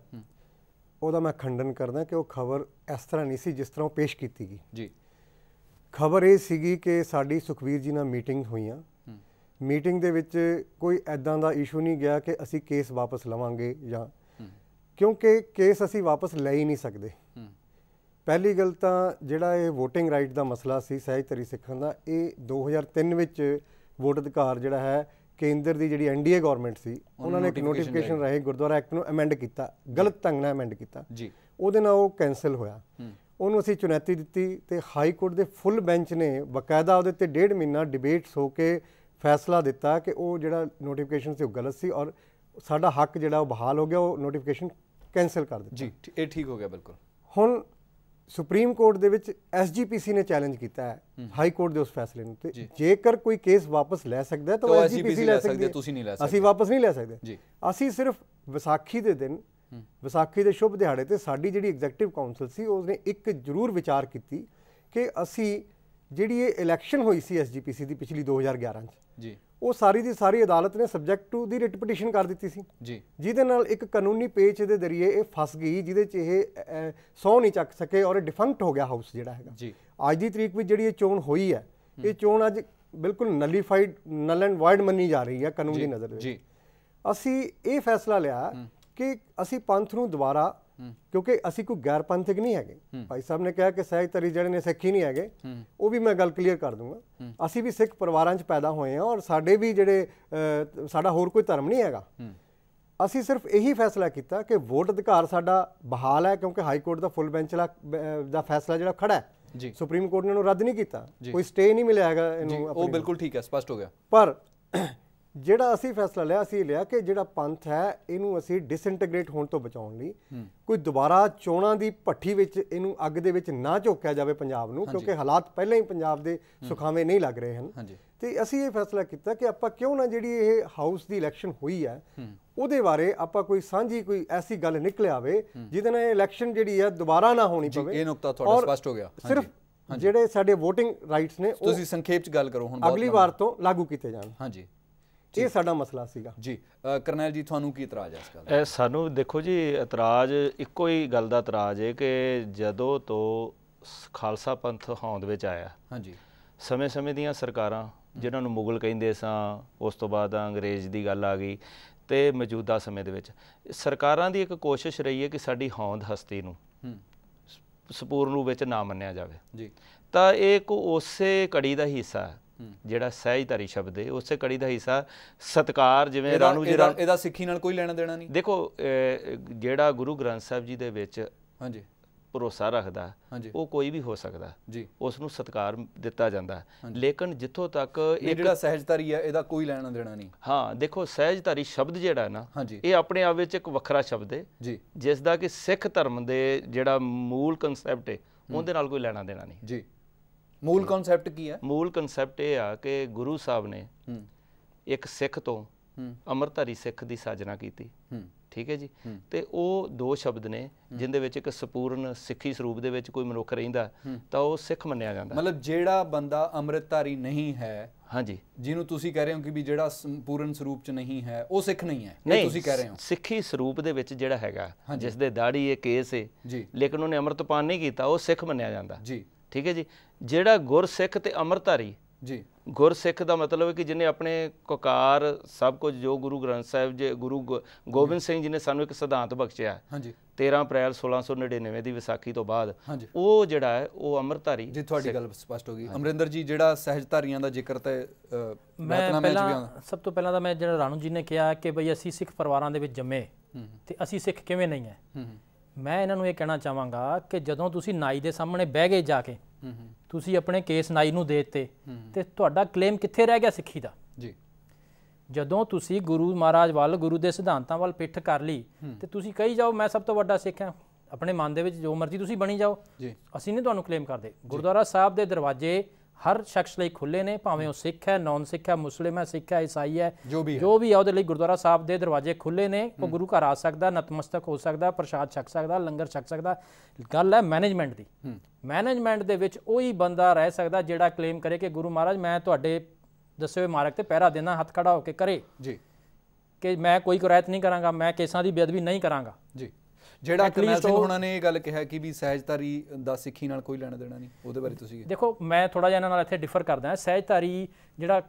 ਉਹਦਾ ਮੈਂ ਖੰਡਨ ਕਰਦਾ ਕਿ ਉਹ ਖਬਰ ਇਸ ਤਰ੍ਹਾਂ ਨਹੀਂ ਸੀ ਜਿਸ ਤਰ੍ਹਾਂ ਉਹ ਪੇਸ਼ ਕੀਤੀ ਗਈ ਜੀ। ਖਬਰ ਇਹ ਸੀਗੀ ਕਿ ਸਾਡੀ ਸੁਖਵੀਰ ਜੀ ਨਾਲ ਮੀਟਿੰਗ ਹੋਈਆਂ। ਮੀਟਿੰਗ ਦੇ ਵਿੱਚ ਕੋਈ ਐਦਾਂ ਦਾ ਇਸ਼ੂ ਨਹੀਂ ਗਿਆ ਕਿ ਅਸੀਂ ਕੇਸ ਵਾਪਸ ਲਵਾਂਗੇ, ਜਾਂ ਕਿਉਂਕਿ ਕੇਸ ਅਸੀਂ ਵਾਪਸ ਲੈ ਹੀ ਨਹੀਂ ਸਕਦੇ। ਪਹਿਲੀ ਗੱਲ ਤਾਂ ਜਿਹੜਾ ਇਹ ਵੋਟਿੰਗ ਰਾਈਟ ਦਾ ਮਸਲਾ ਸੀ ਸਹਿਜਧਾਰੀ ਸਿੱਖਾਂ ਦਾ, ਇਹ 2003 ਵਿੱਚ ਵੋਟ ਅਧਿਕਾਰ ਜਿਹੜਾ ਹੈ ਕੇਂਦਰ ਦੀ ਜਿਹੜੀ ਐਨਡੀਏ ਗਵਰਨਮੈਂਟ ਸੀ, ਉਹਨਾਂ ਨੇ ਇੱਕ ਨੋਟੀਫਿਕੇਸ਼ਨ ਰਾਹੀਂ ਗੁਰਦੁਆਰਾ ਐਕਟ ਨੂੰ ਅਮੈਂਡ ਕੀਤਾ, ਗਲਤ ਢੰਗ ਨਾਲ ਅਮੈਂਡ ਕੀਤਾ ਜੀ। ਉਹਦੇ ਨਾਲ ਉਹ ਕੈਂਸਲ ਹੋਇਆ। ਉਹਨੂੰ ਅਸੀਂ ਚੁਣੌਤੀ ਦਿੱਤੀ ਤੇ ਹਾਈ ਕੋਰਟ ਦੇ ਫੁੱਲ ਬੈਂਚ ਨੇ ਬਕਾਇਦਾ ਉਹਦੇ ਤੇ 1.5 ਮਹੀਨਾ ਡਿਬੇਟਸ ਹੋ ਕੇ ਫੈਸਲਾ ਦਿੱਤਾ ਕਿ ਉਹ ਜਿਹੜਾ ਨੋਟੀਫਿਕੇਸ਼ਨ ਸੀ ਉਹ ਗਲਤ ਸੀ ਔਰ ਸਾਡਾ ਹੱਕ ਜਿਹੜਾ ਉਹ ਬਹਾਲ ਹੋ ਗਿਆ, ਉਹ ਨੋਟੀਫਿਕੇਸ਼ਨ ਕੈਂਸਲ ਕਰ ਦਿੱਤਾ ਜੀ। ਇਹ ਠੀਕ ਹੋ ਗਿਆ ਬਿਲਕੁਲ। ਹੁਣ ਸੁਪਰੀਮ ਕੋਰਟ ਦੇ ਵਿੱਚ ਐਸਜੀਪੀਸੀ ਨੇ ਚੈਲੰਜ ਕੀਤਾ ਹੈ ਹਾਈ ਕੋਰਟ ਦੇ ਉਸ ਫੈਸਲੇ ਨੂੰ, ਤੇ ਜੇਕਰ ਕੋਈ ਕੇਸ ਵਾਪਸ ਲੈ ਸਕਦਾ ਤਾਂ ਉਹ ਐਸਜੀਪੀਸੀ ਲੈ ਸਕਦੀ ਹੈ, ਤੁਸੀਂ ਨਹੀਂ ਲੈ ਸਕਦੇ, ਅਸੀਂ ਵਾਪਸ ਨਹੀਂ ਲੈ ਸਕਦੇ। ਅਸੀਂ ਸਿਰਫ ਵਿਸਾਖੀ ਦੇ ਦਿਨ, ਵਿਸਾਖੀ ਦੇ ਸ਼ੁਭ ਦਿਹਾੜੇ ਤੇ ਸਾਡੀ ਜਿਹੜੀ ਐਗਜ਼ੈਕਟਿਵ ਕਾਉਂਸਲ ਸੀ ਉਸਨੇ ਇੱਕ ਜ਼ਰੂਰ ਵਿਚਾਰ ਕੀਤੀ ਕਿ ਅਸੀਂ ਜਿਹੜੀ ਇਹ ਇਲੈਕਸ਼ਨ ਹੋਈ ਸੀ ਐਸਜੀਪੀਸੀ ਦੀ ਪਿਛਲੀ 2011 'ਚ ਜੀ, ਉਹ ਸਾਰੀ ਦੀ ਸਾਰੀ ਅਦਾਲਤ ਨੇ subject to the writ petition ਕਰ ਦਿੱਤੀ ਸੀ ਜੀ, ਜਿਹਦੇ ਨਾਲ ਇੱਕ ਕਾਨੂੰਨੀ ਪੇਚ ਦੇ ਜ਼ਰੀਏ ਇਹ ਫਸ ਗਈ, ਜਿਹਦੇ 'ਚ ਇਹ ਸਹੁੰ ਨਹੀਂ ਚੱਕ ਸਕੇ ਔਰ ਇਹ ਡਿਫੰਕਟ ਹੋ ਗਿਆ ਹਾਊਸ ਜਿਹੜਾ ਹੈਗਾ ਜੀ। ਅੱਜ ਦੀ ਤਰੀਕ ਵਿੱਚ ਜਿਹੜੀ ਇਹ ਚੋਣ ਹੋਈ ਹੈ, ਇਹ ਚੋਣ ਅੱਜ ਬਿਲਕੁਲ ਨਲੀਫਾਈਡ, ਨਲ ਐਂਡ ਵਾਇਡ ਮੰਨੀ ਜਾ ਰਹੀ ਹੈ ਕਾਨੂੰਨ ਦੀ ਨਜ਼ਰ ਵਿੱਚ। ਅਸੀਂ ਇਹ ਫੈਸਲਾ ਲਿਆ ਕਿ ਅਸੀਂ ਪੰਥ ਨੂੰ ਦੁਬਾਰਾ, ਕਿਉਂਕਿ ਅਸੀਂ ਕੋਈ ਗੈਰ ਪੰਥਕ ਨਹੀਂ ਹੈਗੇ। ਭਾਈ ਸਾਹਿਬ ਨੇ ਕਿਹਾ ਕਿ ਸਹਿਜਧਾਰੀ ਜਿਹੜੇ ਨੇ ਸਿੱਖੀ ਨਹੀਂ ਹੈਗੇ, ਉਹ ਵੀ ਮੈਂ ਗੱਲ ਕਲੀਅਰ ਕਰ ਦੂੰਗਾ। ਅਸੀਂ ਵੀ ਸਿੱਖ ਪਰਿਵਾਰਾਂ 'ਚ ਪੈਦਾ ਹੋਏ ਹਾਂ ਔਰ ਸਾਡੇ ਵੀ ਜਿਹੜੇ ਸਾਡਾ ਹੋਰ ਕੋਈ ਧਰਮ ਨਹੀਂ ਹੈਗਾ। ਅਸੀਂ ਸਿਰਫ ਇਹੀ ਫੈਸਲਾ ਕੀਤਾ ਕਿ ਵੋਟ ਅਧਿਕਾਰ ਸਾਡਾ ਬਹਾਲ ਹੈ, ਕਿਉਂਕਿ ਹਾਈ ਕੋਰਟ ਦਾ ਫੁੱਲ ਬੈਂਚ ਦਾ ਫੈਸਲਾ ਜਿਹੜਾ ਖੜਾ ਹੈ ਜੀ, ਸੁਪਰੀਮ ਕੋਰਟ ਨੇ ਉਹਨੂੰ ਰੱਦ ਨਹੀਂ ਕੀਤਾ, ਕੋਈ ਸਟੇ ਨਹੀਂ ਮਿਲਿਆ ਹੈਗਾ ਇਹਨੂੰ। ਉਹ ਬਿਲਕੁਲ ਠੀਕ ਹੈ, ਸਪਸ਼ਟ ਹੋ ਗਿਆ। ਪਰ ਜਿਹੜਾ ਅਸੀਂ ਫੈਸਲਾ ਲਿਆ, ਅਸੀਂ ਲਿਆ ਕਿ ਜਿਹੜਾ ਪੰਥ ਹੈ ਇਹਨੂੰ ਅਸੀਂ ਡਿਸਇੰਟੀਗ੍ਰੇਟ ਹੋਣ ਤੋਂ ਬਚਾਉਣ ਲਈ ਕੋਈ ਦੁਬਾਰਾ ਚੋਣਾਂ ਦੀ ਭੱਠੀ ਵਿੱਚ ਇਹਨੂੰ ਅੱਗ ਦੇ ਵਿੱਚ ਨਾ ਝੋਕਿਆ ਜਾਵੇ ਪੰਜਾਬ ਨੂੰ, ਕਿਉਂਕਿ ਹਾਲਾਤ ਪਹਿਲਾਂ ਹੀ ਪੰਜਾਬ ਦੇ ਸੁਖਾਵੇਂ ਨਹੀਂ ਲੱਗ ਰਹੇ ਹਨ। ਤੇ ਅਸੀਂ ਇਹ ਫੈਸਲਾ ਕੀਤਾ ਕਿ ਆਪਾਂ ਕਿਉਂ ਨਾ ਜਿਹੜੀ ਇਹ ਹਾਊਸ ਦੀ ਇਲੈਕਸ਼ਨ ਹੋਈ ਹੈ ਉਹਦੇ ਬਾਰੇ ਆਪਾਂ ਕੋਈ ਸਾਂਝੀ ਕੋਈ ਐਸੀ ਗੱਲ ਨਿਕਲ ਆਵੇ ਜਿਹਦੇ ਨਾਲ ਇਹ ਇਲੈਕਸ਼ਨ ਜਿਹੜੀ ਹੈ ਦੁਬਾਰਾ ਨਾ ਹੋਣੀ ਪਵੇ। ਇਹ ਨੁਕਤਾ ਤੁਹਾਡਾ ਸਪਸ਼ਟ ਹੋ ਗਿਆ। ਸਿਰਫ ਜਿਹੜੇ ਸਾਡੇ ਵੋਟਿੰਗ ਰਾਈਟਸ ਨੇ ਤੁਸੀਂ ਸੰਖੇਪ 'ਚ ਗੱਲ ਕਰੋ ਹੁਣ, ਅਗਲੀ ਵਾਰ ਤੋਂ ਲਾਗੂ ਕੀਤੇ ਜਾਣ। ਹਾਂਜੀ, ਇਹ ਸਾਡਾ ਮਸਲਾ ਸੀਗਾ ਜੀ। ਕਰਨੈਲ ਜੀ, ਤੁਹਾਨੂੰ ਕੀ ਇਤਰਾਜ਼ ਹੈ ਇਸ ਗੱਲ ਦਾ? ਸਾਨੂੰ ਦੇਖੋ ਜੀ, ਇਤਰਾਜ਼ ਇੱਕੋ ਹੀ ਗੱਲ ਦਾ ਇਤਰਾਜ਼ ਹੈ ਕਿ ਜਦੋਂ ਤੋਂ ਖਾਲਸਾ ਪੰਥ ਹੋਂਦ ਵਿੱਚ ਆਇਆ, ਹਾਂਜੀ, ਸਮੇਂ-ਸਮੇਂ ਦੀਆਂ ਸਰਕਾਰਾਂ ਜਿਨ੍ਹਾਂ ਨੂੰ ਮੁਗਲ ਕਹਿੰਦੇ ਸਾਂ, ਉਸ ਤੋਂ ਬਾਅਦ ਅੰਗਰੇਜ਼ ਦੀ ਗੱਲ ਆ ਗਈ, ਤੇ ਮੌਜੂਦਾ ਸਮੇਂ ਦੇ ਵਿੱਚ ਸਰਕਾਰਾਂ ਦੀ ਇੱਕ ਕੋਸ਼ਿਸ਼ ਰਹੀ ਹੈ ਕਿ ਸਾਡੀ ਹੋਂਦ ਹਸਤੀ ਨੂੰ ਸੰਪੂਰਨ ਰੂਪ ਵਿੱਚ ਨਾ ਮੰਨਿਆ ਜਾਵੇ ਜੀ। ਤਾਂ ਇਹ ਉਸੇ ਕੜੀ ਦਾ ਹਿੱਸਾ ਹੈ ਜਿਹੜਾ ਸਹਿਜਧਾਰੀ ਸ਼ਬਦ ਹੈ, ਉਸੇ ਕੜੀ ਦਾ ਹਿੱਸਾ ਸਤਿਕਾਰ। ਜਿਵੇਂ ਰਾਣੂ ਜੀ, ਇਹਦਾ ਸਿੱਖੀ ਨਾਲ ਕੋਈ ਲੈਣਾ ਦੇਣਾ ਨਹੀਂ। ਦੇਖੋ, ਜਿਹੜਾ ਗੁਰੂ ਗ੍ਰੰਥ ਸਾਹਿਬ ਜੀ ਦੇ ਵਿੱਚ, ਹਾਂਜੀ, ਭਰੋਸਾ ਰੱਖਦਾ ਉਹ ਕੋਈ ਵੀ ਹੋ ਸਕਦਾ ਜੀ, ਉਸ ਨੂੰ ਸਤਿਕਾਰ ਦਿੱਤਾ ਜਾਂਦਾ। ਲੇਕਿਨ ਜਿੱਥੋਂ ਤੱਕ ਇਹ ਜਿਹੜਾ ਸਹਿਜਧਾਰੀ ਹੈ ਇਹਦਾ ਕੋਈ ਲੈਣਾ ਦੇਣਾ ਨਹੀਂ। ਹਾਂ ਦੇਖੋ, ਸਹਿਜਧਾਰੀ ਸ਼ਬਦ ਜਿਹੜਾ ਨਾ ਇਹ ਆਪਣੇ ਆਪ ਵਿੱਚ ਇੱਕ ਵੱਖਰਾ ਸ਼ਬਦ ਹੈ ਜੀ, ਜਿਸ ਦਾ ਕਿ ਸਿੱਖ ਧਰਮ ਦੇ ਜਿਹੜਾ ਮੂਲ ਕਨਸੈਪਟ ਹੈ ਉਹਦੇ ਨਾਲ ਕੋਈ ਲੈਣਾ ਦੇਣਾ ਨਹੀਂ ਜੀ। ਮੂਲ ਕਨਸੈਪਟ ਕੀ ਹੈ? ਮੂਲ ਕਨਸੈਪਟ ਇਹ ਆ ਕਿ ਗੁਰੂ ਸਾਹਿਬ ਨੇ ਇੱਕ ਸਿੱਖ ਤੋਂ ਅੰਮ੍ਰਿਤਧਾਰੀ ਸਿੱਖ ਦੀ ਸਾਜਨਾ ਕੀਤੀ, ਠੀਕ ਹੈ ਜੀ। ਤੇ ਉਹ ਦੋ ਸ਼ਬਦ ਨੇ ਜਿੰਦੇ ਵਿੱਚ ਇੱਕ ਸੰਪੂਰਨ ਸਿੱਖੀ ਸਰੂਪ ਦੇ ਵਿੱਚ ਕੋਈ ਮਨੁੱਖ ਰਹਿੰਦਾ ਤਾਂ ਉਹ ਸਿੱਖ ਮੰਨਿਆ ਜਾਂਦਾ। ਮਤਲਬ ਜਿਹੜਾ ਬੰਦਾ ਅੰਮ੍ਰਿਤਧਾਰੀ ਨਹੀਂ ਹੈ, ਹਾਂਜੀ, ਜਿਹਨੂੰ ਤੁਸੀਂ ਕਹਿ ਰਹੇ ਹੋ ਕਿ ਵੀ ਜਿਹੜਾ ਸੰਪੂਰਨ ਸਰੂਪ ਚ ਨਹੀਂ ਹੈ ਉਹ ਸਿੱਖ ਨਹੀਂ ਹੈ, ਇਹ ਤੁਸੀਂ ਕਹਿ ਰਹੇ ਹੋ? ਸਿੱਖੀ ਸਰੂਪ ਦੇ ਵਿੱਚ ਜਿਹੜਾ ਹੈਗਾ, ਜਿਸ ਦੇ ਦਾੜੀ ਇਹ ਕੇਸ ਹੈ ਲੇਕਿਨ ਉਹਨੇ ਅੰਮ੍ਰਿਤਪਾਨ ਨਹੀਂ ਕੀਤਾ, ਉਹ ਸਿੱਖ ਮੰਨਿਆ ਜਾਂਦਾ ਜੀ, ਠੀਕ ਹੈ ਜੀ। ਜਿਹੜਾ ਗੁਰਸਿੱਖ ਤੇ ਅੰਮ੍ਰਿਤਧਾਰੀ ਜੀ, ਗੁਰਸਿੱਖ ਦਾ ਮਤਲਬ ਹੈ ਕਿ ਜਿਹਨੇ ਆਪਣੇ ਕਕਾਰ ਸਭ ਕੁਝ ਜੋ ਗੁਰੂ ਗ੍ਰੰਥ ਸਾਹਿਬ ਜੇ ਗੁਰੂ ਗੋਬਿੰਦ ਸਿੰਘ ਜੀ ਨੇ ਸਾਨੂੰ ਇੱਕ ਸਿਧਾਂਤ ਬਖਸ਼ਿਆ 13 ਅਪ੍ਰੈਲ 1699 ਦੀ ਵਿਸਾਖੀ ਤੋਂ ਬਾਅਦ, ਉਹ ਜਿਹੜਾ ਹੈ ਉਹ ਅੰਮ੍ਰਿਤਧਾਰੀ ਜੀ। ਤੁਹਾਡੀ ਗੱਲ ਸਪਸ਼ਟ ਹੋ ਗਈ। ਅਮਰਿੰਦਰ ਜੀ, ਜਿਹੜਾ ਸਹਿਜਧਾਰੀਆਂ ਦਾ ਜ਼ਿਕਰ ਤੇ ਸਭ ਤੋਂ ਪਹਿਲਾਂ ਤਾਂ ਮੈਂ ਜਿਹੜਾ ਰਾਣੂ ਜੀ ਨੇ ਕਿਹਾ ਕਿ ਬਈ ਅਸੀਂ ਸਿੱਖ ਪਰਿਵਾਰਾਂ ਦੇ ਵਿੱਚ ਜੰਮੇ ਤੇ ਅਸੀਂ ਸਿੱਖ ਕਿਵੇਂ ਨਹੀਂ ਹੈ, ਮੈਂ ਇਹਨਾਂ ਨੂੰ ਇਹ ਕਹਿਣਾ ਚਾਹਾਂਗਾ ਕਿ ਜਦੋਂ ਤੁਸੀਂ ਨਾਈ ਦੇ ਸਾਹਮਣੇ ਬਹਿ ਗਏ ਜਾ ਕੇ, ਤੁਸੀਂ ਆਪਣੇ ਕੇਸ ਨਾਈ ਨੂੰ ਦੇ ਦਿੱਤੇ ਤੇ ਤੁਹਾਡਾ ਕਲੇਮ ਕਿੱਥੇ ਰਹਿ ਗਿਆ ਸਿੱਖੀ ਦਾ ਜੀ? ਜਦੋਂ ਤੁਸੀਂ ਗੁਰੂ ਮਹਾਰਾਜ ਵੱਲ, ਗੁਰੂ ਦੇ ਸਿਧਾਂਤਾਂ ਵੱਲ ਪਿੱਠ ਕਰ ਲਈ ਤੇ ਤੁਸੀਂ ਕਹੀ ਜਾਓ ਮੈਂ ਸਭ ਤੋਂ ਵੱਡਾ ਸਿੱਖ ਹਾਂ, ਆਪਣੇ ਮਨ ਦੇ ਵਿੱਚ ਜੋ ਮਰਜ਼ੀ ਤੁਸੀਂ ਬਣੀ ਜਾਓ, ਅਸੀਂ ਨਹੀਂ ਤੁਹਾਨੂੰ ਕਲੇਮ ਕਰਦੇ। ਗੁਰਦੁਆਰਾ ਸਾਹਿਬ ਦੇ ਦਰਵਾਜ਼ੇ ਹਰ ਸ਼ਖਸ ਲਈ ਖੁੱਲੇ ਨੇ, ਭਾਵੇਂ ਉਹ ਸਿੱਖ ਹੈ, ਨੌਨ ਸਿੱਖ ਹੈ, ਮੁਸਲਿਮ ਹੈ, ਸਿੱਖ ਹੈ, ਈਸਾਈ ਹੈ, ਜੋ ਵੀ ਹੈ ਉਹਦੇ ਲਈ ਗੁਰਦੁਆਰਾ ਸਾਹਿਬ ਦੇ ਦਰਵਾਜ਼ੇ ਖੁੱਲੇ ਨੇ। ਉਹ ਗੁਰੂ ਘਰ ਆ ਸਕਦਾ, ਨਤਮਸਤਕ ਹੋ ਸਕਦਾ, ਪ੍ਰਸ਼ਾਦ ਛਕ ਸਕਦਾ, ਲੰਗਰ ਛਕ ਸਕਦਾ। ਗੱਲ ਹੈ ਮੈਨੇਜਮੈਂਟ ਦੀ। ਮੈਨੇਜਮੈਂਟ ਦੇ ਵਿੱਚ ਉਹੀ ਬੰਦਾ ਰਹਿ ਸਕਦਾ ਜਿਹੜਾ ਕਲੇਮ ਕਰੇ ਕਿ ਗੁਰੂ ਮਹਾਰਾਜ ਮੈਂ ਤੁਹਾਡੇ ਦੱਸੇ ਹੋਏ ਮਾਰਗ ਤੇ ਪਹਿਰਾ ਦੇਣਾ, ਹੱਥ ਖੜਾ ਹੋ ਕੇ ਕਰੇ ਜੀ ਕਿ ਮੈਂ ਕੋਈ ਕੁਰੈਤ ਨਹੀਂ ਕਰਾਂਗਾ, ਮੈਂ ਕੇਸਾਂ ਦੀ ਬੇਅਦਬੀ ਨਹੀਂ ਕਰਾਂਗਾ ਜੀ। ਜਿਹੜਾ ਕਰਨੈਲ ਸਿੰਘ ਹੋਣਾ ਨੇ ਇਹ ਗੱਲ ਕਿਹਾ ਕਿ ਵੀ ਸਹਿਜਧਾਰੀ ਦਾ ਸਿੱਖੀ ਨਾਲ ਕੋਈ ਲੈਣਾ ਦੇਣਾ ਨਹੀਂ, ਉਹਦੇ ਬਾਰੇ ਤੁਸੀਂ ਦੇਖੋ? ਮੈਂ ਥੋੜਾ ਜਿਹਾ ਇਹਨਾਂ ਨਾਲ ਇੱਥੇ ਡਿਫਰ ਕਰਦਾ ਹਾਂ। ਸਹਿਜਧਾਰੀ ਜਿਹੜਾ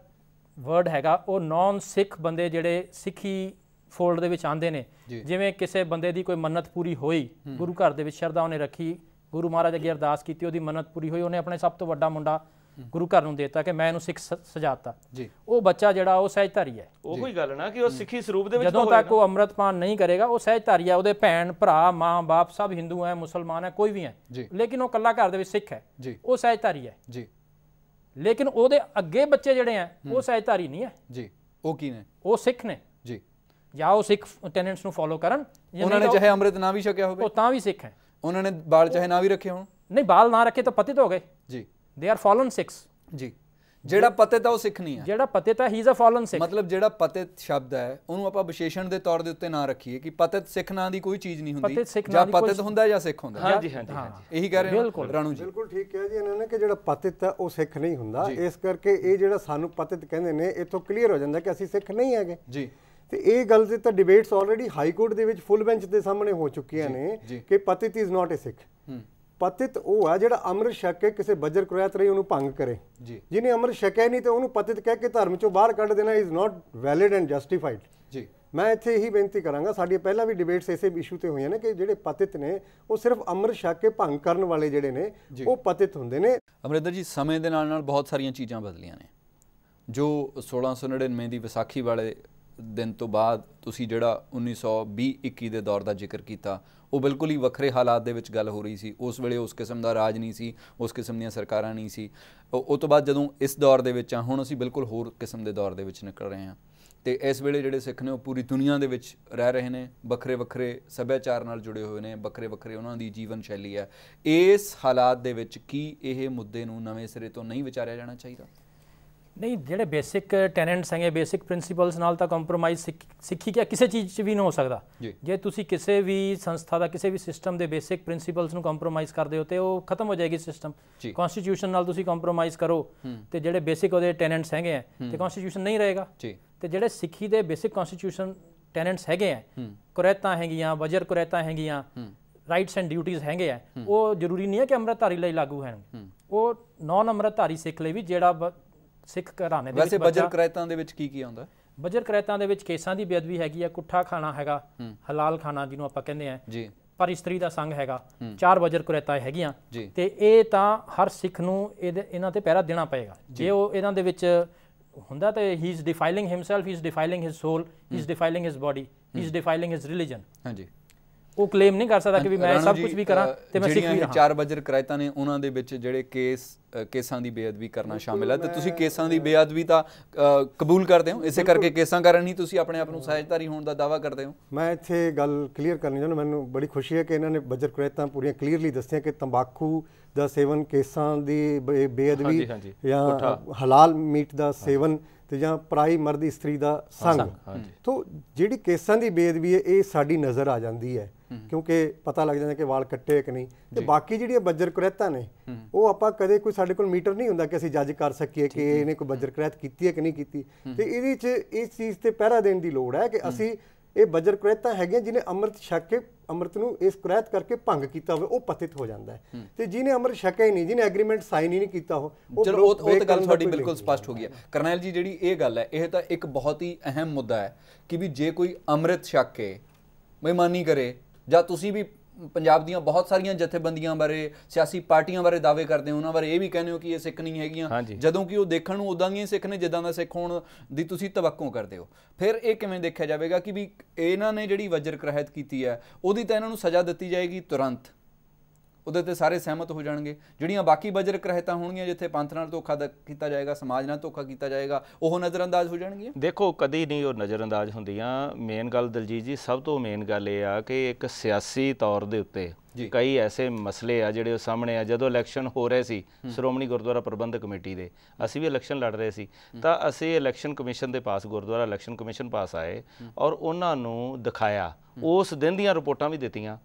ਵਰਡ ਹੈਗਾ ਉਹ ਨੌਨ ਸਿੱਖ ਬੰਦੇ ਜਿਹੜੇ ਸਿੱਖੀ ਫੋਲਡ ਦੇ ਵਿੱਚ ਆਉਂਦੇ ਨੇ, ਜਿਵੇਂ ਕਿਸੇ ਬੰਦੇ ਦੀ ਕੋਈ ਮੰਨਤ ਪੂਰੀ ਹੋਈ, ਗੁਰੂ ਘਰ ਦੇ ਵਿੱਚ ਸ਼ਰਧਾ ਉਹਨੇ ਰੱਖੀ, ਗੁਰੂ ਮਹਾਰਾਜ ਅੱਗੇ ਅਰਦਾਸ ਕੀਤੀ, ਉਹਦੀ ਮੰਨਤ ਪੂਰੀ ਹੋਈ, ਉਹਨੇ ਆਪਣੇ ਸਭ ਤੋਂ ਵੱਡਾ ਮੁੰਡਾ ਗੁਰੂ ਘਰ ਨੂੰ ਦੇਤਾ ਕਿ ਮੈਂ ਇਹਨੂੰ ਸਿੱਖ ਸਜਾਤਾ ਜੀ, ਉਹ ਬੱਚਾ ਜਿਹੜਾ ਉਹ ਸਹਿਜਧਾਰੀ ਹੈ। ਉਹੀ ਗੱਲ ਨਾ ਕਿ ਉਹ ਸਿੱਖੀ ਸਰੂਪ ਦੇ ਵਿੱਚ ਜਦੋਂ ਤੱਕ ਉਹ ਅੰਮ੍ਰਿਤਪਾਨ ਨਹੀਂ ਕਰੇਗਾ ਉਹ ਸਹਿਜਧਾਰੀ ਹੈ। ਉਹਦੇ ਭੈਣ ਭਰਾ ਮਾਂ ਬਾਪ ਸਭ ਹਿੰਦੂ ਹੈ, ਮੁਸਲਮਾਨ ਹੈ, ਕੋਈ ਵੀ ਹੈ, ਲੇਕਿਨ ਉਹ ਇਕੱਲਾ ਘਰ ਦੇ ਵਿੱਚ ਸਿੱਖ ਹੈ, ਉਹ ਸਹਿਜਧਾਰੀ ਹੈ ਜੀ। ਲੇਕਿਨ ਉਹਦੇ ਅੱਗੇ ਬੱਚੇ ਜਿਹੜੇ ਹੈ ਉਹ ਸਹਿਜਧਾਰੀ ਨਹੀਂ ਹੈ ਜੀ। ਉਹ ਕੀ ਨੇ? ਉਹ ਸਿੱਖ ਨੇ ਜੀ। ਜਾਂ ਉਹ ਸਿੱਖ ਟੈਨੈਂਟਸ ਨੂੰ ਫੋਲੋ ਕਰਨ, ਉਹਨਾਂ ਨੇ ਚਾਹੇ ਅੰਮ੍ਰਿਤ ਨਾ ਵੀ ਛਕਿਆ ਹੋਵੇ ਉਹ ਤਾਂ ਵੀ ਸਿੱਖ ਹੈ, ਉਹਨਾਂ ਨੇ ਬਾਲ ਚਾਹੇ ਨਾ ਵੀ ਰੱਖੇ ਹੋਣ, ਨਹੀਂ ਬਾਲ ਨਾ ਰੱਖੇ ਤਾਂ ਪਤਿਤ ਹੋ ਗਏ ਜੀ, ਦੇ ਆਰ ਫਾਲਨ ਸਿੱਖਸ ਜੀ। ਜਿਹੜਾ ਪਤਿਤ ਆ ਉਹ ਸਿੱਖ ਨਹੀਂ ਹੈ, ਜਿਹੜਾ ਪਤਿਤ ਹੈ ਹੀ ਇਜ਼ ਅ ਫਾਲਨ ਸਿੱਖ। ਮਤਲਬ ਜਿਹੜਾ ਪਤਿਤ ਸ਼ਬਦ ਹੈ ਉਹਨੂੰ ਆਪਾਂ ਵਿਸ਼ੇਸ਼ਣ ਦੇ ਤੌਰ ਦੇ ਉੱਤੇ ਨਾ ਰੱਖੀਏ ਕਿ ਪਤਿਤ ਸਿੱਖ ਨਾਂ ਦੀ ਕੋਈ ਚੀਜ਼ ਨਹੀਂ ਹੁੰਦੀ, ਜਾਂ ਪਤਿਤ ਹੁੰਦਾ ਜਾਂ ਸਿੱਖ ਹੁੰਦਾ। ਹਾਂਜੀ ਹਾਂਜੀ ਇਹੀ ਕਹਿ ਰਹੇ ਹੋ ਰਾਣੂ ਜੀ? ਬਿਲਕੁਲ ਠੀਕ ਹੈ ਜੀ ਇਹਨਾਂ ਨੇ ਕਿ ਜਿਹੜਾ ਪਤਿਤ ਹੈ ਉਹ ਸਿੱਖ ਨਹੀਂ ਹੁੰਦਾ। ਇਸ ਕਰਕੇ ਇਹ ਜਿਹੜਾ ਸਾਨੂੰ ਪਤਿਤ ਕਹਿੰਦੇ ਨੇ ਇੱਥੋਂ ਕਲੀਅਰ ਹੋ ਜਾਂਦਾ ਕਿ ਅਸੀਂ ਸਿੱਖ ਨਹੀਂ ਹੈਗੇ ਜੀ। ਤੇ ਇਹ ਗੱਲ ਤੇ ਤਾਂ ਡਿਬੇਟਸ ਆਲਰੇਡੀ ਹਾਈ ਕੋਰਟ ਦੇ ਵਿੱਚ ਫੁੱਲ ਬੈਂਚ ਦੇ ਸਾਹਮਣੇ ਹੋ ਚੁੱਕੀਆਂ ਨੇ ਕਿ ਪਤਿਤ ਇਜ਼ ਨਾਟ ਅ ਸਿੱਖ। ਪਤਿਤ ਉਹ ਆ ਜਿਹੜਾ ਅੰਮ੍ਰਿਤ ਛਕ ਕੇ ਕਿਸੇ ਬੱਜਰ ਕੁਰੈਤ ਰਹੀ ਉਹਨੂੰ ਭੰਗ ਕਰੇ, ਜਿਹਨੇ ਅੰਮ੍ਰਿਤ ਛਕਿਆ ਨਹੀਂ ਤੇ ਉਹਨੂੰ ਪਤਿਤ ਕਹਿ ਕੇ ਧਰਮ ਚੋਂ ਬਾਹਰ ਕੱਢ ਦੇਣਾ is not valid and justified ਜੀ। ਮੈਂ ਇੱਥੇ ਇਹੀ ਬੇਨਤੀ ਕਰਾਂਗਾ, ਸਾਡੀਆਂ ਪਹਿਲਾਂ ਵੀ ਡਿਬੇਟਸ ਇਸੇ ਇਸ਼ੂ ਤੇ ਹੋਈਆਂ ਨੇ ਕਿ ਜਿਹੜੇ ਪਤਿਤ ਨੇ ਉਹ ਸਿਰਫ ਅੰਮ੍ਰਿਤ ਛਕ ਕੇ ਭੰਗ ਕਰਨ ਵਾਲੇ ਜਿਹੜੇ ਨੇ ਉਹ ਪਤਿਤ ਹੁੰਦੇ ਨੇ। ਅਮਰਿੰਦਰ ਜੀ, ਸਮੇਂ ਦੇ ਨਾਲ ਨਾਲ ਬਹੁਤ ਸਾਰੀਆਂ ਚੀਜ਼ਾਂ ਬਦਲੀਆਂ ਨੇ। ਜੋ 1699 ਦੀ ਵਿਸਾਖੀ ਵਾਲੇ ਦਿਨ ਤੋਂ ਬਾਅਦ ਤੁਸੀਂ ਜਿਹੜਾ 1920-21 ਦੇ ਦੌਰ ਦਾ ਜ਼ਿਕਰ ਕੀਤਾ, ਉਹ ਬਿਲਕੁਲ ਹੀ ਵੱਖਰੇ ਹਾਲਾਤ ਦੇ ਵਿੱਚ ਗੱਲ ਹੋ ਰਹੀ ਸੀ। ਉਸ ਵੇਲੇ ਉਸ ਕਿਸਮ ਦਾ ਰਾਜ ਨਹੀਂ ਸੀ, ਉਸ ਕਿਸਮ ਦੀਆਂ ਸਰਕਾਰਾਂ ਨਹੀਂ ਸੀ। ਉਹ ਤੋਂ ਬਾਅਦ ਜਦੋਂ ਇਸ ਦੌਰ ਦੇ ਵਿੱਚ ਆ, ਹੁਣ ਅਸੀਂ ਬਿਲਕੁਲ ਹੋਰ ਕਿਸਮ ਦੇ ਦੌਰ ਦੇ ਵਿੱਚ ਨਿਕਲ ਰਹੇ ਹਾਂ। ਤੇ ਇਸ ਵੇਲੇ ਜਿਹੜੇ ਸਿੱਖ ਨੇ ਉਹ ਪੂਰੀ ਦੁਨੀਆ ਦੇ ਵਿੱਚ ਰਹਿ ਰਹੇ ਨੇ, ਵੱਖਰੇ ਵੱਖਰੇ ਸੱਭਿਆਚਾਰ ਨਾਲ ਜੁੜੇ ਹੋਏ ਨੇ, ਵੱਖਰੇ ਵੱਖਰੇ ਉਹਨਾਂ ਦੀ ਜੀਵਨ ਸ਼ੈਲੀ ਹੈ। ਇਸ ਹਾਲਾਤ ਦੇ ਵਿੱਚ ਕੀ ਇਹ ਮੁੱਦੇ ਨੂੰ ਨਵੇਂ ਸਿਰੇ ਤੋਂ ਨਹੀਂ ਵਿਚਾਰਿਆ ਜਾਣਾ ਚਾਹੀਦਾ? ਨਹੀਂ, ਜਿਹੜੇ ਬੇਸਿਕ ਟੈਨੈਂਟਸ ਹੈਗੇ, ਬੇਸਿਕ ਪ੍ਰਿੰਸੀਪਲਸ ਨਾਲ ਤਾਂ ਕੰਪਰੋਮਾਈਜ਼ ਸਿੱਖੀ ਕਿਆ ਕਿਸੇ ਚੀਜ਼ 'ਚ ਵੀ ਨਹੀਂ ਹੋ ਸਕਦਾ। ਜੇ ਤੁਸੀਂ ਕਿਸੇ ਵੀ ਸੰਸਥਾ ਦਾ, ਕਿਸੇ ਵੀ ਸਿਸਟਮ ਦੇ ਬੇਸਿਕ ਪ੍ਰਿੰਸੀਪਲਸ ਨੂੰ ਕੰਪਰੋਮਾਈਜ਼ ਕਰਦੇ ਹੋ ਤੇ ਉਹ ਖਤਮ ਹੋ ਜਾਏਗੀ ਸਿਸਟਮ। ਕਨਸਟੀਟਿਊਸ਼ਨ ਨਾਲ ਤੁਸੀਂ ਕੰਪਰੋਮਾਈਜ਼ ਕਰੋ ਤੇ ਜਿਹੜੇ ਬੇਸਿਕ ਉਹਦੇ ਟੈਨੈਂਟਸ ਹੈਗੇ ਆ ਤੇ ਕਨਸਟੀਟਿਊਸ਼ਨ ਨਹੀਂ ਰਹੇਗਾ। ਤੇ ਜਿਹੜੇ ਸਿੱਖੀ ਦੇ ਬੇਸਿਕ ਕਨਸਟੀਟਿਊਸ਼ਨ ਟੈਨੈਂਟਸ ਹੈਗੇ ਆ, ਕੁਰੈਤਾਂ ਹੈਗੀਆਂ, ਵਜਰ ਕੁਰੈਤਾਂ ਹੈਗੀਆਂ, ਰਾਈਟਸ ਐਂਡ ਡਿਊਟੀਜ਼ ਹੈਗੇ ਆ, ਉਹ ਜ਼ਰੂਰੀ ਨਹੀਂ ਹੈ ਕਿ ਅੰਮ੍ਰਿਤਧਾਰੀ ਲਈ ਲਾਗੂ ਹਨ। ਉਹ ਨਾਨ ਅੰਮ੍ਰਿਤਧਾਰੀ ਸਿੱਖ ਲਈ ਵੀ ਜਿਹੜਾ ਸਿੱਖ ਘਰਾਣੇ ਦੇ ਵਿੱਚ। ਵੈਸੇ ਬਜਰ ਕੁਰੈਤਾਂ ਦੇ ਵਿੱਚ ਕੀ ਆਉਂਦਾ? ਬਜਰ ਕੁਰੈਤਾਂ ਦੇ ਵਿੱਚ ਕੇਸਾਂ ਦੀ ਬੇਅਦਬੀ ਹੈਗੀ ਆ, ਕੁੱਠਾ ਖਾਣਾ ਹੈਗਾ, ਹਲਾਲ ਖਾਣਾ ਜਿਹਨੂੰ ਆਪਾਂ ਕਹਿੰਦੇ ਆ, ਪਰ ਇਸਤਰੀ ਦਾ ਸੰਗ ਹੈਗਾ, 4 ਬਜਰ ਕੁਰੈਤਾਂ ਹੈਗੀਆਂ। ਤੇ ਇਹ ਤਾਂ ਹਰ ਸਿੱਖ ਨੂੰ ਇਹਨਾਂ ਤੇ ਪਹਿਰਾ ਦੇਣਾ ਪਏਗਾ। ਜੇ ਉਹ ਇਹਨਾਂ ਦੇ ਵਿੱਚ ਹੁੰਦਾ ਤੇ he is defiling himself, he is defiling his soul, he is defiling his body, he is defiling his religion. ਹਾਂਜੀ, ਉਹ ਕਲੇਮ ਨਹੀਂ ਕਰ ਸਕਦਾ ਕਿ ਵੀ ਮੈਂ ਸਭ ਕੁਝ ਵੀ ਕਰਾਂ ਤੇ ਮੈਂ ਸਿੱਖ ਵੀ ਰਹਾ। 4 ਵਜਰ ਕਰਾਇਤਾਂ ਨੇ ਉਹਨਾਂ ਦੇ ਵਿੱਚ ਜਿਹੜੇ ਕੇਸਾਂ ਦੀ ਬੇਅਦਬੀ ਕਰਨਾ ਸ਼ਾਮਿਲ ਹੈ, ਤੇ ਤੁਸੀਂ ਕੇਸਾਂ ਦੀ ਬੇਅਦਬੀ ਤਾਂ ਕਬੂਲ ਕਰਦੇ ਹੋ, ਇਸੇ ਕਰਕੇ ਕੇਸਾਂ ਕਾਰਨ ਹੀ ਤੁਸੀਂ ਆਪਣੇ ਆਪ ਨੂੰ ਸਹਿਜਧਾਰੀ ਹੋਣ ਦਾ ਦਾਅਵਾ ਕਰਦੇ ਹੋ। ਮੈਂ ਇੱਥੇ ਗੱਲ ਕਲੀਅਰ ਕਰਨੀ ਚਾਹੁੰਦਾ, ਮੈਨੂੰ ਬੜੀ ਖੁਸ਼ੀ ਹੈ ਕਿ ਇਹਨਾਂ ਨੇ ਵਜਰ ਕਰਾਇਤਾਂ ਪੂਰੀਆਂ ਕਲੀਅਰਲੀ ਦੱਸੀਆਂ ਕਿ ਤੰਬਾਕੂ ਦਾ ਸੇਵਨ, ਕੇਸਾਂ ਦੀ ਬੇਅਦਬੀ ਜਾਂ ਹਲਾਲ ਮੀਟ ਦਾ ਸੇਵਨ ਤੇ ਜਾਂ ਪਰਾਈ ਮਰਦ ਇਸਤਰੀ ਦਾ ਸੰਗ। ਤੋ ਜਿਹੜੀ ਕੇਸਾਂ ਦੀ ਬੇਅਦਬੀ ਹੈ ਇਹ ਸਾਡੀ ਨਜ਼ਰ ਆ ਜਾਂਦੀ ਹੈ ਕਿਉਂਕਿ ਪਤਾ ਲੱਗ ਜਾਂਦਾ ਕਿ ਵਾਲ ਕੱਟੇ ਕਿ ਨਹੀਂ। ਤੇ ਬਾਕੀ ਜਿਹੜੀਆਂ ਵਜਰ ਕਰਾਇਤਾਂ ਨੇ ਉਹ ਆਪਾਂ ਕਦੇ ਕੋਈ ਸਾਡੇ ਕੋਲ ਮੀਟਰ ਨਹੀਂ ਹੁੰਦਾ ਕਿ ਅਸੀਂ ਜੱਜ ਕਰ ਸਕੀਏ ਕਿ ਇਹਨੇ ਕੋਈ ਵਜਰ ਕਰਾਇਤ ਕੀਤੀ ਹੈ ਕਿ ਨਹੀਂ ਕੀਤੀ। ਤੇ ਇਹਦੇ 'ਚ ਇਸ ਚੀਜ਼ ਤੇ ਪਹਿਰਾ ਦੇਣ ਦੀ ਲੋੜ ਹੈ ਕਿ ਅਸੀਂ ਇਹ ਵਜਰ ਕਰਾਇਤਾਂ ਹੈਗੀਆਂ ਜਿਹਨੇ ਅੰਮ੍ਰਿਤ ਛਕ ਕੇ ਅੰਮ੍ਰਿਤ ਨੂੰ ਇਸ ਕਰਾਇਤ ਕਰਕੇ ਭੰਗ ਕੀਤਾ ਹੋਵੇ ਉਹ ਪਤਿਤ ਹੋ ਜਾਂਦਾ ਹੈ, ਤੇ ਜਿਹਨੇ ਅੰਮ੍ਰਿਤ ਛਕਿਆ ਹੀ ਨਹੀਂ, ਜਿਹਨੇ ਐਗਰੀਮੈਂਟ ਸਾਈਨ ਹੀ ਨਹੀਂ ਕੀਤਾ ਚਲੋ ਉਹ ਤਾਂ ਗੱਲ ਤੁਹਾਡੀ ਬਿਲਕੁਲ ਸਪਸ਼ਟ ਹੋ ਗਈ ਹੈ। ਕਰਨੈਲ ਜੀ ਜਿਹੜੀ ਇਹ ਗੱਲ ਹੈ ਇਹ ਤਾਂ ਇੱਕ ਬਹੁਤ ਹੀ ਅਹਿਮ ਮੁੱਦਾ ਹੈ ਕਿ ਵੀ ਜੇ ਕੋਈ ਅੰਮ੍ਰਿਤ ਛਕ ਕੇ ਬੇਈਮਾਨੀ ਕਰੇ, ਜਾਂ ਤੁਸੀਂ ਵੀ ਪੰਜਾਬ ਦੀਆਂ ਬਹੁਤ ਸਾਰੀਆਂ ਜਥੇਬੰਦੀਆਂ ਬਾਰੇ, ਸਿਆਸੀ ਪਾਰਟੀਆਂ ਬਾਰੇ ਦਾਅਵੇ ਕਰਦੇ ਹੋ, ਉਹਨਾਂ ਬਾਰੇ ਇਹ ਵੀ ਕਹਿੰਦੇ ਹੋ ਕਿ ਇਹ ਸਿੱਖ ਨਹੀਂ ਹੈਗੀਆਂ, ਜਦੋਂ ਕਿ ਉਹ ਦੇਖਣ ਨੂੰ ਉੱਦਾਂ ਦੀਆਂ ਸਿੱਖ ਨੇ ਜਿੱਦਾਂ ਦਾ ਸਿੱਖ ਹੋਣ ਦੀ ਤੁਸੀਂ ਤਵੱਕੋ ਕਰਦੇ ਹੋ, ਫਿਰ ਇਹ ਕਿਵੇਂ ਦੇਖਿਆ ਜਾਵੇਗਾ ਕਿ ਵੀ ਇਹਨਾਂ ਨੇ ਜਿਹੜੀ ਵਜਰ ਕਰਾਇਤ ਕੀਤੀ ਹੈ ਉਹਦੀ ਤਾਂ ਇਹਨਾਂ ਨੂੰ ਸਜ਼ਾ ਦਿੱਤੀ ਜਾਏਗੀ ਤੁਰੰਤ, ਉਹਦੇ ਤੇ ਸਾਰੇ ਸਹਿਮਤ ਹੋ ਜਾਣਗੇ। ਜਿਹੜੀਆਂ ਬਾਕੀ ਵਜਰ ਕਰਾਇਤਾਂ ਹੋਣਗੀਆਂ ਜਿੱਥੇ ਪੰਥ ਨਾਲ ਧੋਖਾ ਕੀਤਾ ਜਾਏਗਾ, ਸਮਾਜ ਨਾਲ ਧੋਖਾ ਕੀਤਾ ਜਾਏਗਾ, ਉਹ ਨਜ਼ਰਅੰਦਾਜ਼ ਹੋ ਜਾਣਗੀਆਂ। ਦੇਖੋ ਕਦੀ ਨਹੀਂ ਉਹ ਨਜ਼ਰਅੰਦਾਜ਼ ਹੁੰਦੀਆਂ। ਮੇਨ ਗੱਲ ਦਲਜੀਤ ਜੀ, ਸਭ ਤੋਂ ਮੇਨ ਗੱਲ ਇਹ ਆ ਕਿ ਇੱਕ ਸਿਆਸੀ ਤੌਰ ਦੇ ਉੱਤੇ ਕਈ ਐਸੇ ਮਸਲੇ ਆ ਜਿਹੜੇ ਉਹ ਸਾਹਮਣੇ ਆ। ਜਦੋਂ ਇਲੈਕਸ਼ਨ ਹੋ ਰਹੇ ਸੀ ਸ਼੍ਰੋਮਣੀ ਗੁਰਦੁਆਰਾ ਪ੍ਰਬੰਧਕ ਕਮੇਟੀ ਦੇ, ਅਸੀਂ ਵੀ ਇਲੈਕਸ਼ਨ ਲੜ ਰਹੇ ਸੀ, ਤਾਂ ਅਸੀਂ ਇਲੈਕਸ਼ਨ ਕਮਿਸ਼ਨ ਦੇ ਪਾਸ, ਗੁਰਦੁਆਰਾ ਇਲੈਕਸ਼ਨ ਕਮਿਸ਼ਨ ਪਾਸ ਆਏ ਔਰ ਉਹਨਾਂ ਨੂੰ ਦਿਖਾਇਆ, ਉਸ ਦਿਨ ਦੀਆਂ ਰਿਪੋਰਟਾਂ ਵੀ ਦਿੱਤੀਆਂ,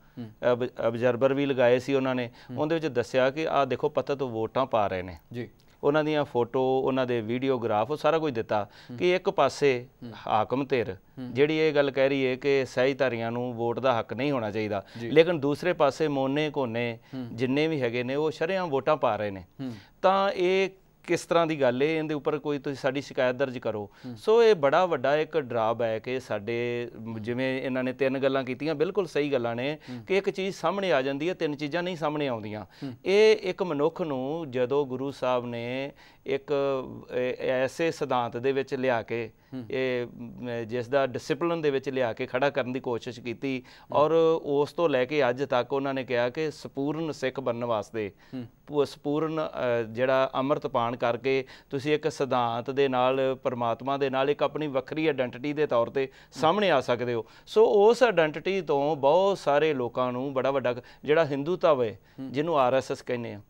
ਅਬਜ਼ਰਵਰ ਵੀ ਲਗਾਏ ਸੀ ਉਹਨਾਂ ਨੇ, ਉਹਦੇ ਵਿੱਚ ਦੱਸਿਆ ਕਿ ਆਹ ਦੇਖੋ ਪਤਤ ਵੋਟਾਂ ਪਾ ਰਹੇ ਨੇ ਜੀ, ਉਹਨਾਂ ਦੀਆਂ ਫੋਟੋ, ਉਹਨਾਂ ਦੇ ਵੀਡੀਓਗ੍ਰਾਫ, ਉਹ ਸਾਰਾ ਕੁਝ ਦਿੱਤਾ ਕਿ ਇੱਕ ਪਾਸੇ ਹਾਕਮ ਧਿਰ ਜਿਹੜੀ ਇਹ ਗੱਲ ਕਹਿ ਰਹੀ ਹੈ ਕਿ ਸਹਿਜਧਾਰੀਆਂ ਨੂੰ ਵੋਟ ਦਾ ਹੱਕ ਨਹੀਂ ਹੋਣਾ ਚਾਹੀਦਾ, ਲੇਕਿਨ ਦੂਸਰੇ ਪਾਸੇ ਮੋਨੇ ਕੋਨੇ ਜਿੰਨੇ ਵੀ ਹੈਗੇ ਨੇ ਉਹ ਸ਼ਰੇਆਮ ਵੋਟਾਂ ਪਾ ਰਹੇ ਨੇ। ਤਾਂ ਇਹ ਕਿਸ ਤਰ੍ਹਾਂ ਦੀ ਗੱਲ ਹੈ, ਇਹਦੇ ਉੱਪਰ ਕੋਈ ਤੁਸੀਂ ਸਾਡੀ ਸ਼ਿਕਾਇਤ ਦਰਜ ਕਰੋ। ਸੋ ਇਹ ਬੜਾ ਵੱਡਾ ਇੱਕ ਡਰਾਬੈਕ ਹੈ ਸਾਡੇ, ਜਿਵੇਂ ਇਹਨਾਂ ਨੇ 3 ਗੱਲਾਂ ਕੀਤੀਆਂ, ਬਿਲਕੁਲ ਸਹੀ ਗੱਲਾਂ ਨੇ ਕਿ ਇੱਕ ਚੀਜ਼ ਸਾਹਮਣੇ ਆ ਜਾਂਦੀ ਹੈ, 3 ਚੀਜ਼ਾਂ ਨਹੀਂ ਸਾਹਮਣੇ ਆਉਂਦੀਆਂ। ਇਹ ਇੱਕ ਮਨੁੱਖ ਨੂੰ ਜਦੋਂ ਗੁਰੂ ਸਾਹਿਬ ਨੇ ਇੱਕ ਐਸੇ ਸਿਧਾਂਤ ਦੇ ਵਿੱਚ ਲਿਆ ਕੇ, ਇਹ ਜਿਸ ਦਾ ਡਿਸਿਪਲਿਨ ਦੇ ਵਿੱਚ ਲਿਆ ਕੇ ਖੜਾ ਕਰਨ ਦੀ ਕੋਸ਼ਿਸ਼ ਕੀਤੀ, ਔਰ ਉਸ ਤੋਂ ਲੈ ਕੇ ਅੱਜ ਤੱਕ ਉਹਨਾਂ ਨੇ ਕਿਹਾ ਕਿ ਸੰਪੂਰਨ ਸਿੱਖ ਬਣਨ ਵਾਸਤੇ, ਸੰਪੂਰਨ ਜਿਹੜਾ ਅੰਮ੍ਰਿਤ ਪਾਨ ਕਰਕੇ ਤੁਸੀਂ ਇੱਕ ਸਿਧਾਂਤ ਦੇ ਨਾਲ, ਪਰਮਾਤਮਾ ਦੇ ਨਾਲ ਇੱਕ ਆਪਣੀ ਵੱਖਰੀ ਆਇਡੈਂਟੀਟੀ ਦੇ ਤੌਰ ਤੇ ਸਾਹਮਣੇ ਆ ਸਕਦੇ ਹੋ। ਸੋ ਉਸ ਆਇਡੈਂਟੀਟੀ ਤੋਂ ਬਹੁਤ ਸਾਰੇ ਲੋਕਾਂ ਨੂੰ ਬੜਾ ਵੱਡਾ ਜਿਹੜਾ ਹਿੰਦੂਤਵ ਹੈ, ਜਿਹਨੂੰ RSS ਕਹਿੰਦੇ ਆ,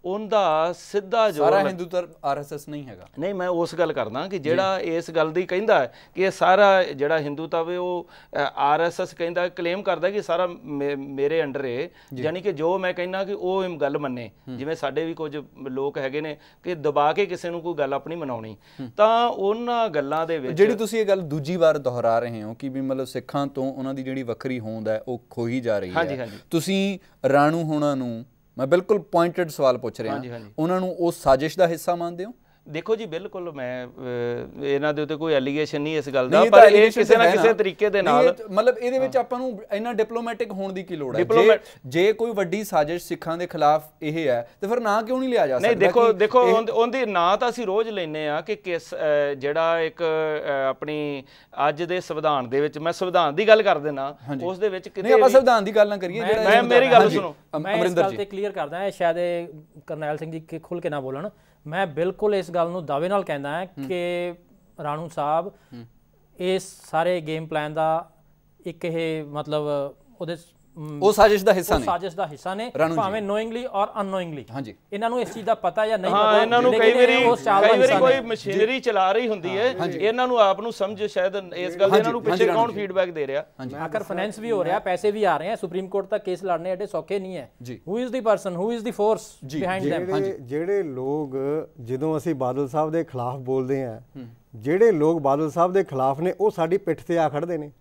ਉਹਦਾ ਸਿੱਧਾ ਜੋ ਸਾਰਾ ਹਿੰਦੂਤਵ RSS ਨਹੀਂ ਹੈਗਾ। ਨਹੀਂ, ਮੈਂ ਉਸ ਗੱਲ ਕਰਦਾ ਕਿ ਜਿਹੜਾ ਇਸ ਗੱਲ ਦੀ ਕਹਿੰਦਾ ਕਿ ਇਹ ਸਾਰਾ ਜਿਹੜਾ ਹਿੰਦੂਤਵ ਹੈ ਉਹ RSS ਕਹਿੰਦਾ, ਕਲੇਮ ਕਰਦਾ ਕਿ ਸਾਰਾ ਮੇਰੇ ਅੰਡਰ ਹੈ, ਯਾਨੀ ਕਿ ਜੋ ਮੈਂ ਕਹਿੰਦਾ ਕਿ ਉਹ ਗੱਲ ਮੰਨੇ। ਜਿਵੇਂ ਸਾਡੇ ਵੀ ਕੁਝ ਲੋਕ ਹੈਗੇ ਨੇ ਕਿ ਦਬਾ ਕੇ ਕਿਸੇ ਨੂੰ ਕੋਈ ਗੱਲ ਆਪਣੀ ਮਨਾਉਣੀ, ਤਾਂ ਉਹਨਾਂ ਗੱਲਾਂ ਦੇ ਵਿੱਚ ਜਿਹੜੀ ਤੁਸੀਂ ਇਹ ਗੱਲ ਦੂਜੀ ਵਾਰ ਦੁਹਰਾ ਰਹੇ ਹੋ ਕਿ ਵੀ ਮਤਲਬ ਸਿੱਖਾਂ ਤੋਂ ਉਹਨਾਂ ਦੀ ਜਿਹੜੀ ਵੱਖਰੀ ਹੋਂਦ ਹੈ ਉਹ ਖੋਈ ਜਾ ਰਹੀ ਹੈ, ਤੁਸੀਂ ਰਾਣੂ ਹੋਣਾ ਨੂੰ, ਮੈਂ ਬਿਲਕੁਲ ਪੁਆਇੰਟਡ ਸਵਾਲ ਪੁੱਛ ਰਿਹਾ, ਉਹਨਾਂ ਨੂੰ ਉਸ ਸਾਜ਼ਿਸ਼ ਦਾ ਹਿੱਸਾ ਮੰਨਦੇ ਹੋ? ਦੇਖੋ ਜੀ, ਬਿਲਕੁਲ ਮੈਂ ਇਹਨਾਂ ਦੇ ਉੱਤੇ ਕੋਈ ਐਲੀਗੇਸ਼ਨ ਨਹੀਂ ਇਸ ਗੱਲ ਦਾ, ਪਰ ਇਹ ਕਿਸੇ ਨਾ ਕਿਸੇ ਤਰੀਕੇ ਦੇ ਨਾਲ, ਮਤਲਬ ਇਹਦੇ ਵਿੱਚ ਆਪਾਂ ਨੂੰ ਇੰਨਾ ਡਿਪਲੋਮੈਟਿਕ ਹੋਣ ਦੀ ਕੀ ਲੋੜ ਹੈ? ਜੇ ਕੋਈ ਵੱਡੀ ਸਾਜ਼ਿਸ਼ ਸਿੱਖਾਂ ਦੇ ਖਿਲਾਫ ਇਹ ਹੈ ਤੇ ਫਿਰ ਨਾਂ ਕਿਉਂ ਨਹੀਂ ਲਿਆ ਜਾ ਸਕਦਾ? ਨਹੀਂ, ਦੇਖੋ ਉਹਦੀ ਨਾਂ ਤਾਂ ਅਸੀਂ ਰੋਜ਼ ਲੈਂਦੇ ਆ ਕਿ ਕਿਸ ਜਿਹੜਾ ਇੱਕ ਆਪਣੀ ਅੱਜ ਦੇ ਸੰਵਿਧਾਨ ਦੇ ਵਿੱਚ, ਮੈਂ ਸੰਵਿਧਾਨ ਦੀ ਗੱਲ ਕਰ ਦੇਣਾ, ਉਸ ਦੇ ਵਿੱਚ ਕਿਤੇ ਆਪਾਂ ਸੰਵਿਧਾਨ ਦੀ ਗੱਲ ਨਾ ਕਰੀਏ। ਮੈਂ ਮੇਰੀ ਗੱਲ ਸੁਣੋ, ਮੈਂ ਇਸ ਗੱਲ ਤੇ ਕਲੀਅਰ ਕਰਦਾ ਹਾਂ, ਸ਼ਾਇਦ ਕਰਨੈਲ ਸਿੰਘ ਜੀ ਖੁੱਲ ਕੇ ਨਾ ਬੋਲਣ, ਮੈਂ ਬਿਲਕੁਲ ਇਸ ਗੱਲ ਨੂੰ ਦਾਅਵੇ ਨਾਲ ਕਹਿੰਦਾ ਹਾਂ ਕਿ ਰਾਣੂ ਸਾਹਿਬ ਇਸ ਸਾਰੇ ਗੇਮ ਪਲਾਨ ਦਾ ਇੱਕ ਇਹ ਮਤਲਬ ਉਹਦੇ ਉਹ ਸਾਜ਼ਿਸ਼ ਦਾ ਹਿੱਸਾ ਨੇ, ਸਾਜ਼ਿਸ਼ ਦਾ ਹਿੱਸਾ ਨੇ, ਭਾਵੇਂ ਨੋਇੰਗਲੀ ਔਰ ਅਨਨੋਇੰਗਲੀ। ਹਾਂਜੀ, ਇਹਨਾਂ ਨੂੰ ਇਸ ਚੀਜ਼ ਦਾ ਪਤਾ ਜਾਂ ਨਹੀਂ ਪਤਾ, ਇਹਨਾਂ ਨੂੰ ਕਈ ਵਾਰੀ ਕੋਈ ਮਸ਼ੀਨਰੀ ਚਲਾ ਰਹੀ ਹੁੰਦੀ ਹੈ, ਇਹਨਾਂ ਨੂੰ ਆਪ ਨੂੰ ਸਮਝ ਸ਼ਾਇਦ ਇਸ ਗੱਲ ਦੇ, ਇਹਨਾਂ ਨੂੰ ਪਿੱਛੇ ਕੌਣ ਫੀਡਬੈਕ ਦੇ ਰਿਹਾ, ਆਖਰ ਫਾਈਨੈਂਸ ਵੀ ਹੋ ਰਿਹਾ, ਪੈਸੇ ਵੀ ਆ ਰਹੇ ਆ, ਸੁਪਰੀਮ ਕੋਰਟ ਤੱਕ ਕੇਸ ਲੜਨੇ ਐਡੇ ਸੌਖੇ ਨਹੀਂ ਹੈ। Who is the person, who is the force behind them? ਜਿਹੜੇ ਲੋਕ ਜਦੋਂ ਅਸੀਂ ਬਾਦਲ ਸਾਹਿਬ ਦੇ ਖਿਲਾਫ ਬੋਲਦੇ ਆ, ਜਿਹੜੇ ਲੋਕ ਬਾਦਲ ਸਾਹਿਬ ਦੇ ਖਿਲਾਫ ਨੇ ਉਹ ਸਾਡੀ ਪਿੱਠ ਤੇ ਆ ਖੜਦੇ ਨੇ,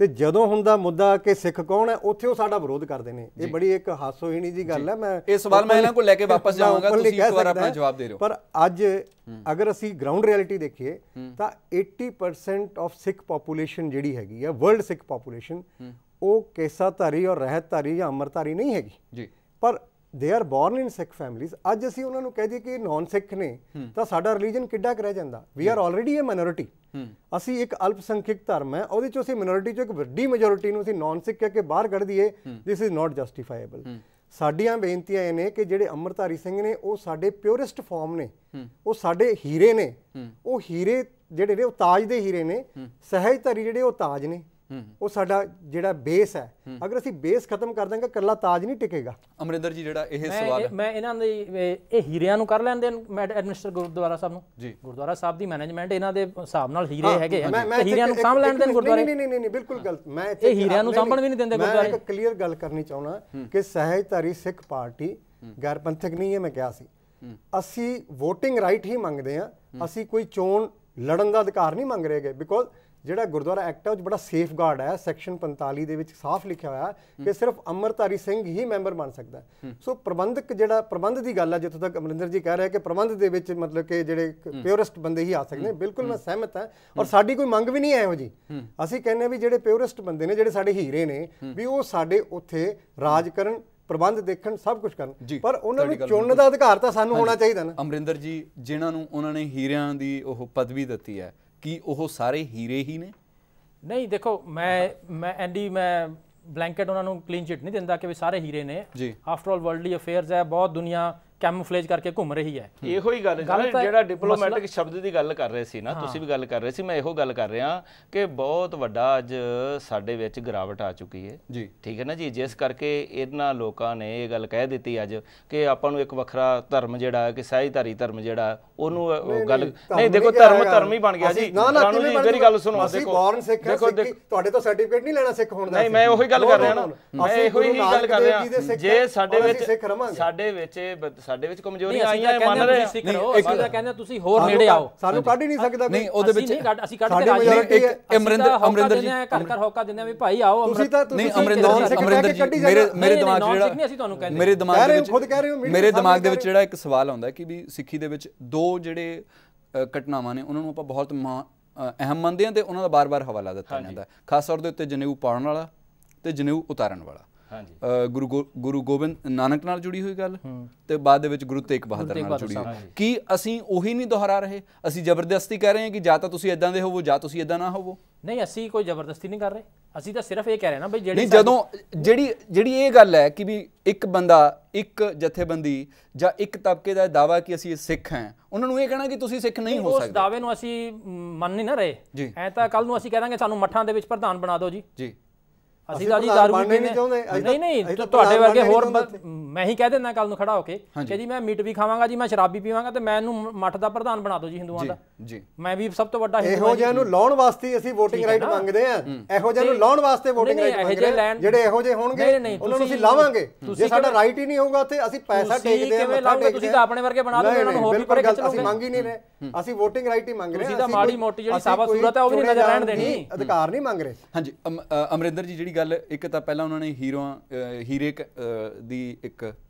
ਤੇ ਜਦੋਂ ਹੁੰਦਾ ਮੁੱਦਾ ਕਿ ਸਿੱਖ ਕੌਣ ਹੈ ਉੱਥੇ ਉਹ ਸਾਡਾ ਵਿਰੋਧ ਕਰਦੇ ਨੇ। ਇਹ ਬੜੀ ਇੱਕ ਹਾਸੋਹੀਣੀ ਦੀ ਗੱਲ ਹੈ। ਮੈਂ ਇਹ ਸਵਾਲ ਮੈਂ ਇਹਨਾਂ ਕੋਲ ਲੈ ਕੇ ਵਾਪਸ ਜਾਵਾਂਗਾ, ਤੁਸੀਂ ਇੱਕ ਵਾਰ ਆਪਣਾ ਜਵਾਬ ਦੇ ਦਿਓ। ਪਰ ਅੱਜ ਅਗਰ ਅਸੀਂ ਗਰਾਊਂਡ ਰਿਐਲਿਟੀ ਦੇਖੀਏ ਤਾਂ 80% ਆਫ ਸਿੱਖ ਪੋਪੂਲੇਸ਼ਨ ਜਿਹੜੀ ਹੈਗੀ ਆ, ਵਰਲਡ ਸਿੱਖ ਪੋਪੂਲੇਸ਼ਨ, ਉਹ ਕੇਸਾਧਾਰੀ ਔਰ ਰਹਿਤਧਾਰੀ ਜਾਂ ਅੰਮ੍ਰਿਤਧਾਰੀ ਨਹੀਂ ਹੈਗੀ ਜੀ। ਪਰ they are born in Sikh families. ਅੱਜ ਅਸੀਂ ਉਹਨਾਂ ਨੂੰ ਕਹਿ ਦਈਏ ਕਿ ਨੌਨ ਸਿੱਖ ਨੇ ਤਾਂ ਸਾਡਾ ਰਿਲੀਜਨ ਕਿੱਡਾ ਕੁ ਰਹਿ ਜਾਂਦਾ। We are already a minority. ਅਸੀਂ ਇੱਕ ਅਲਪਸੰਖਿਅਕ ਧਰਮ ਹੈ, ਉਹਦੇ 'ਚੋਂ ਅਸੀਂ ਮਿਨੋਰਿਟੀ 'ਚੋਂ ਇੱਕ ਵੱਡੀ ਮੈਜੋਰਿਟੀ ਨੂੰ ਅਸੀਂ ਨੌਨ ਸਿੱਖ ਕਹਿ ਕੇ ਬਾਹਰ ਕੱਢ ਦਈਏ, ਦਿਸ ਇਜ਼ ਨੋਟ ਜਸਟੀਫਾਈਬਲ। ਸਾਡੀਆਂ ਬੇਨਤੀਆਂ ਇਹ ਨੇ ਕਿ ਜਿਹੜੇ ਅੰਮ੍ਰਿਤਧਾਰੀ ਸਿੰਘ ਨੇ ਉਹ ਸਾਡੇ ਪਿਓਰੈਸਟ ਫਾਰਮ ਨੇ, ਉਹ ਸਾਡੇ ਹੀਰੇ ਨੇ। ਉਹ ਹੀਰੇ ਜਿਹੜੇ ਨੇ ਉਹ ਤਾਜ ਦੇ ਹੀਰੇ ਨੇ। ਸਹਿਜਧਾਰੀ ਜਿਹੜੇ ਉਹ ਤਾਜ ਨੇ, ਉਹ ਸਾਡਾ ਜਿਹੜਾ ਬੇਸ ਹੈ। ਅਗਰ ਅਸੀਂ ਬੇਸ ਖਤਮ ਕਰ ਦਾਂਗੇ ਕੱਲਾ ਤਾਜ ਨਹੀਂ ਟਿਕੇਗਾ। ਅਮਰਿੰਦਰ ਜੀ ਜਿਹੜਾ ਇਹ ਸਵਾਲ ਮੈਂ ਇਹਨਾਂ ਦੇ ਇਹ ਹੀਰਿਆਂ ਨੂੰ ਕਰ ਲੈਂਦੇ ਐਡਮਿਨਿਸਟਰ ਗੁਰਦੁਆਰਾ ਸਾਹਿਬ ਨੂੰ ਜੀ। ਗੁਰਦੁਆਰਾ ਸਾਹਿਬ ਦੀ ਮੈਨੇਜਮੈਂਟ ਇਹਨਾਂ ਦੇ ਹਿਸਾਬ ਨਾਲ ਹੀਰੇ ਹੈਗੇ ਆ, ਹੀਰਿਆਂ ਨੂੰ ਸਾਂਭ ਲੈਣ ਦੇਣ ਗੁਰਦੁਆਰੇ। ਨਹੀਂ ਬਿਲਕੁਲ ਗਲਤ। ਮੈਂ ਇਹ ਹੀਰਿਆਂ ਨੂੰ ਸਾਂਭਣ ਵੀ ਨਹੀਂ ਦਿੰਦੇ ਗੁਰਦੁਆਰੇ। ਮੈਂ ਇੱਕ ਕਲੀਅਰ ਗੱਲ ਕਰਨੀ ਚਾਹੁੰਦਾ ਕਿ ਸਹਿਜਧਾਰੀ ਸਿੱਖ ਪਾਰਟੀ ਗੈਰ ਪੰਥਕ ਨਹੀਂ ਹੈ। ਮੈਂ ਕਿਹਾ ਸੀ ਅਸੀਂ ਵੋਟਿੰਗ ਰਾਈਟ ਹੀ ਮੰਗਦੇ ਹਾਂ, ਅਸੀਂ ਕੋਈ ਚੋਣ ਲੜਨ ਦਾ ਅਧਿਕਾਰ ਨਹੀਂ ਮੰਗ ਰਹੇਗੇ। ਬਿਕੋਜ਼ ਜਿਹੜਾ ਗੁਰਦੁਆਰਾ ਐਕਟ ਹੈ ਉਹ 'ਚ ਬੜਾ ਸੇਫ ਗਾਰਡ ਹੈ। ਸੈਕਸ਼ਨ 45 ਦੇ ਵਿੱਚ ਸਾਫ਼ ਲਿਖਿਆ ਹੋਇਆ ਕਿ ਸਿਰਫ ਅੰਮ੍ਰਿਤਧਾਰੀ ਸਿੰਘ ਹੀ ਮੈਂਬਰ ਬਣ ਸਕਦਾ। ਸੋ ਪ੍ਰਬੰਧਕ ਜਿਹੜਾ ਪ੍ਰਬੰਧ ਦੀ ਗੱਲ ਹੈ, ਜਿੱਥੋਂ ਤੱਕ ਅਮਰਿੰਦਰ ਜੀ ਕਹਿ ਰਹੇ ਕਿ ਪ੍ਰਬੰਧ ਦੇ ਵਿੱਚ ਮਤਲਬ ਕਿ ਜਿਹੜੇ ਪਿਓਰੈਸਟ ਬੰਦੇ ਹੀ ਆ ਸਕਦੇ ਨੇ, ਬਿਲਕੁਲ ਮੈਂ ਸਹਿਮਤ ਹਾਂ। ਔਰ ਸਾਡੀ ਕੋਈ ਮੰਗ ਵੀ ਨਹੀਂ ਹੈ ਇਹੋ ਜੀ। ਅਸੀਂ ਕਹਿੰਦੇ ਵੀ ਜਿਹੜੇ ਪਿਓਰੈਸਟ ਬੰਦੇ ਨੇ, ਜਿਹੜੇ ਸਾਡੇ ਹੀਰੇ ਨੇ, ਵੀ ਉਹ ਸਾਡੇ ਉੱਥੇ ਰਾਜ ਕਰਨ, ਪ੍ਰਬੰਧ ਦੇਖਣ, ਸਭ ਕੁਝ ਕਰਨ, ਪਰ ਉਹਨਾਂ ਨੂੰ ਚੁਣਨ ਦਾ ਅਧਿਕਾਰ ਤਾਂ ਸਾਨੂੰ ਹੋਣਾ ਚਾਹੀਦਾ ਨਾ। ਅਮਰਿੰਦਰ ਜੀ, ਜਿਨ੍ਹਾਂ ਨੂੰ ਉਹਨਾਂ ਨੇ ਹੀਰਿਆਂ ਦੀ ਉਹ ਪਦਵੀ ਦਿੱਤੀ ਹੈ, ਕੀ ਉਹ ਸਾਰੇ ਹੀਰੇ ਹੀ ਨੇ? ਨਹੀਂ, ਦੇਖੋ ਮੈਂ ਬਲੈਂਕਟ ਉਹਨਾਂ ਨੂੰ ਕਲੀਨ ਚਿੱਟ ਨਹੀਂ ਦਿੰਦਾ ਕਿ ਵੀ ਸਾਰੇ ਹੀਰੇ ਨੇ। ਆਫਟਰ ਆਲ ਵਰਲਡਲੀ ਅਫੇਅਰਸ ਹੈ, ਬਹੁਤ ਦੁਨੀਆ ਕੈਮੂਫਲੇਜ ਕਰਕੇ ਘੁੰਮ ਰਹੀ ਹੈ। ਇਹੋ ਹੀ ਗੱਲ ਜਿਹੜਾ ਡਿਪਲੋਮੈਟਿਕ ਸ਼ਬਦ ਦੀ ਗੱਲ ਕਰ ਰਹੇ ਸੀ ਨਾ, ਤੁਸੀਂ ਵੀ ਗੱਲ ਕਰ ਰਹੇ ਸੀ, ਮੈਂ ਇਹੋ ਗੱਲ ਕਰ ਰਿਹਾ ਕਿ ਬਹੁਤ ਵੱਡਾ ਅੱਜ ਸਾਡੇ ਵਿੱਚ ਗਿਰਾਵਟ ਆ ਚੁੱਕੀ ਹੈ ਜੀ। ਠੀਕ ਹੈ ਨਾ ਜੀ, ਜਿਸ ਕਰਕੇ ਇਹਨਾਂ ਲੋਕਾਂ ਨੇ ਇਹ ਗੱਲ ਕਹਿ ਦਿੱਤੀ ਅੱਜ ਕਿ ਆਪਾਂ ਨੂੰ ਇੱਕ ਵੱਖਰਾ ਧਰਮ ਜਿਹੜਾ ਕਿ ਸਹਿਜਧਾਰੀ ਧਰਮ ਜਿਹੜਾ ਉਹਨੂੰ ਗੱਲ ਨਹੀਂ। ਦੇਖੋ ਧਰਮ ਹੀ ਬਣ ਗਿਆ ਜੀ। ਤੁਹਾਨੂੰ ਜੀ ਮੇਰੀ ਗੱਲ ਸੁਣੋ, ਦੇਖੋ ਤੁਹਾਡੇ ਤੋਂ ਸਰਟੀਫਿਕੇਟ ਨਹੀਂ ਲੈਣਾ ਸਿੱਖ ਹੋਣ ਦਾ। ਨਹੀਂ, ਮੈਂ ਉਹੀ ਗੱਲ ਕਰ ਰਿਹਾ ਨਾ, ਮੈਂ ਇਹੋ ਹੀ ਗੱਲ ਕਰ ਰਿਹਾ। ਜੇ ਸਾਡੇ ਵਿੱਚ ਕਮਜ਼ੋਰੀਆਂ ਆਈਆਂ, ਮੰਨ ਰਹੇ ਸਿੱਖ ਰਹੋ, ਅਸੀਂ ਤਾਂ ਕਹਿੰਦੇ ਤੁਸੀਂ ਹੋਰ ਨੇੜੇ ਆਓ। ਸਾਨੂੰ ਕੱਢ ਹੀ ਨਹੀਂ ਸਕਦਾ। ਨਹੀਂ, ਉਹਦੇ ਵਿੱਚ ਅਸੀਂ ਕੱਢ ਕੇ ਰਾਜੀ ਅਮਰਿੰਦਰ ਜੀ ਘਰ ਘਰ ਹੋਕਾ ਦਿੰਦੇ ਆ ਵੀ ਭਾਈ ਆਓ। ਨਹੀਂ, ਅਮਰਿੰਦਰ ਜੀ ਮੇਰੇ ਦਿਮਾਗ ਦੇ ਵਿੱਚ ਜਿਹੜਾ ਇੱਕ ਸਵਾਲ ਆਉਂਦਾ ਕਿ ਵੀ ਸਿੱਖੀ ਦੇ ਵਿੱਚ ਦੋ ਜਿਹੜੇ ਘਟਨਾਵਾਂ ਨੇ ਉਹਨਾਂ ਨੂੰ ਆਪਾਂ ਬਹੁਤ ਅਹਿਮ ਮੰਨਦੇ ਹਾਂ ਤੇ ਉਹਨਾਂ ਦਾ ਬਾਰ-ਬਾਰ ਹਵਾਲਾ ਦਿੱਤਾ ਜਾਂਦਾ, ਖਾਸ ਤੌਰ ਦੇ ਉੱਤੇ ਜਨੇਊ ਪਾਉਣ ਵਾਲਾ ਤੇ ਜਨੇਊ ਉਤਾਰਨ ਵਾਲਾ। ਗੁਰੂ ਗੋਬਿੰਦ ਨਾਨਕ ਨਾਲ ਜੁੜੀ ਹੋਈ ਗੱਲ ਤੇ ਬਾਅਦ ਦੇ ਵਿੱਚ ਗੁਰੂ ਤੇਗ ਬਹਾਦਰ ਨਾਲ ਜੁੜੀ ਹੋਈ। ਕੀ ਅਸੀਂ ਉਹੀ ਨਹੀਂ ਦੁਹਰਾ ਰਹੇ? ਅਸੀਂ ਜ਼ਬਰਦਸਤੀ ਕਹਿ ਰਹੇ ਹਾਂ ਕਿ ਜਾਂ ਤਾਂ ਤੁਸੀਂ ਇਦਾਂ ਦੇ ਹੋਵੋ ਜਾਂ ਤੁਸੀਂ ਇਦਾਂ ਨਾ ਹੋਵੋ? ਨਹੀਂ, ਅਸੀਂ ਕੋਈ ਜ਼ਬਰਦਸਤੀ ਨਹੀਂ ਕਰ ਰਹੇ। ਅਸੀਂ ਤਾਂ ਸਿਰਫ ਇਹ ਕਹਿ ਰਹੇ ਨਾ ਬਈ ਜਿਹੜੀ ਜਦੋਂ ਜਿਹੜੀ ਇਹ ਗੱਲ ਹੈ ਕਿ ਵੀ ਇੱਕ ਬੰਦਾ, ਇੱਕ ਜਥੇਬੰਦੀ ਜਾਂ ਇੱਕ ਤਬਕੇ ਦਾ ਦਾਅਵਾ ਕਿ ਅਸੀਂ ਸਿੱਖ ਹਾਂ, ਉਹਨਾਂ ਨੂੰ ਇਹ ਕਹਿਣਾ ਕਿ ਤੁਸੀਂ ਸਿੱਖ ਨਹੀਂ ਹੋ ਸਕਦੇ। ਉਸ ਦਾਅਵੇ ਨੂੰ ਅਸੀਂ ਮੰਨ ਨਹੀਂ ਨਾ ਰਹੇ। ਐ ਤਾਂ ਕੱਲ ਨੂੰ ਅਸੀਂ ਕਹਿ ਦਾਂਗੇ ਸਾਨੂੰ ਮੱਠਾਂ ਦੇ ਵਿੱਚ ਪ੍ਰਧਾਨ ਬਣਾ ਦਿਓ ਜੀ। ਅਸੀਂ ਤਾਂ ਜੀ ਦਾਰੂ ਪੀਂਦੇ ਨਹੀਂ ਤੁਹਾਡੇ ਵਰਗੇ ਹੋਰ ਮੈਂ ਹੀ ਕਹਿ ਦਿੰਦਾ ਕੱਲ ਨੂੰ ਖੜਾ ਹੋ ਕੇ ਕਿ ਜੀ ਮੈਂ ਮੀਟ ਵੀ ਖਾਵਾਂਗਾ ਜੀ, ਮੈਂ ਸ਼ਰਾਬ ਵੀ ਪੀਵਾਂਗਾ ਤੇ ਮੈਨੂੰ ਮੱਠ ਦਾ ਪ੍ਰਧਾਨ ਬਣਾ ਦਿਓ ਜੀ ਹਿੰਦੂਆਂ ਦਾ। ਮੈਂ ਵੀ ਸਭ ਤੋਂ ਵੱਡਾ ਇਹੋ ਜਿਹਾ ਨੂੰ ਲਾਉਣ ਵਾਸਤੇ ਅਸੀਂ VOTING ਰਾਈਟ ਮੰਗਦੇ ਆ। ਇਹੋ ਜਿਹਾ ਨੂੰ ਲਾਉਣ ਵਾਸਤੇ VOTING ਰਾਈਟ ਮੰਗਦੇ ਆ। ਜਿਹੜੇ ਇਹੋ ਜਿਹੇ ਹੋਣਗੇ ਉਹਨਾਂ ਨੂੰ ਅਸੀਂ ਲਾਵਾਂਗੇ। ਜੇ ਸਾਡਾ ਰਾਈਟ ਹੀ ਨਹੀਂ ਹੋਊਗਾ ਤੇ ਅਸੀਂ ਪੈਸਾ ਟੇਕਦੇ ਆ, ਮੱਥਾ ਟੇਕਦੇ ਆ। ਤੁਸੀਂ ਤਾਂ ਆਪਣੇ ਵਰਗੇ ਬਣਾ ਦਿਓਗੇ, ਉਹਨਾਂ ਨੂੰ ਹੋਰ ਵੀ ਪਰੇ ਖਿੱਚ ਲਓਗੇ। ਅਸੀਂ ਮੰਗ ਹੀ ਨਹੀਂ ਰਹੇ, ਅਸੀਂ VOTING ਰਾਈਟ ਹੀ ਮੰਗ ਰਹੇ ਆ। ਤੁਸੀਂ ਤਾਂ ਮਾੜੀ ਮੋਟੀ ਜਿਹੜੀ ਸਾਬਤ ਸੂਰਤ ਹੈ ਉਹ ਵੀ ਨਹੀਂ ਨਜ਼ਰ ਰਹਿਣ ਦੇਣੀ, ਅਧਿਕਾਰ ਨਹੀਂ ਮੰਗ ਰਹੇ। ਹਾਂਜੀ ਅਮਰਿੰਦਰ ਜੀ, ਜਿਹੜੀ ਗੱਲ ਇੱਕ ਤਾਂ ਪਹਿਲਾਂ ਉਹਨਾਂ ਨੇ ਹੀਰੇ ਦੀ ਇੱਕ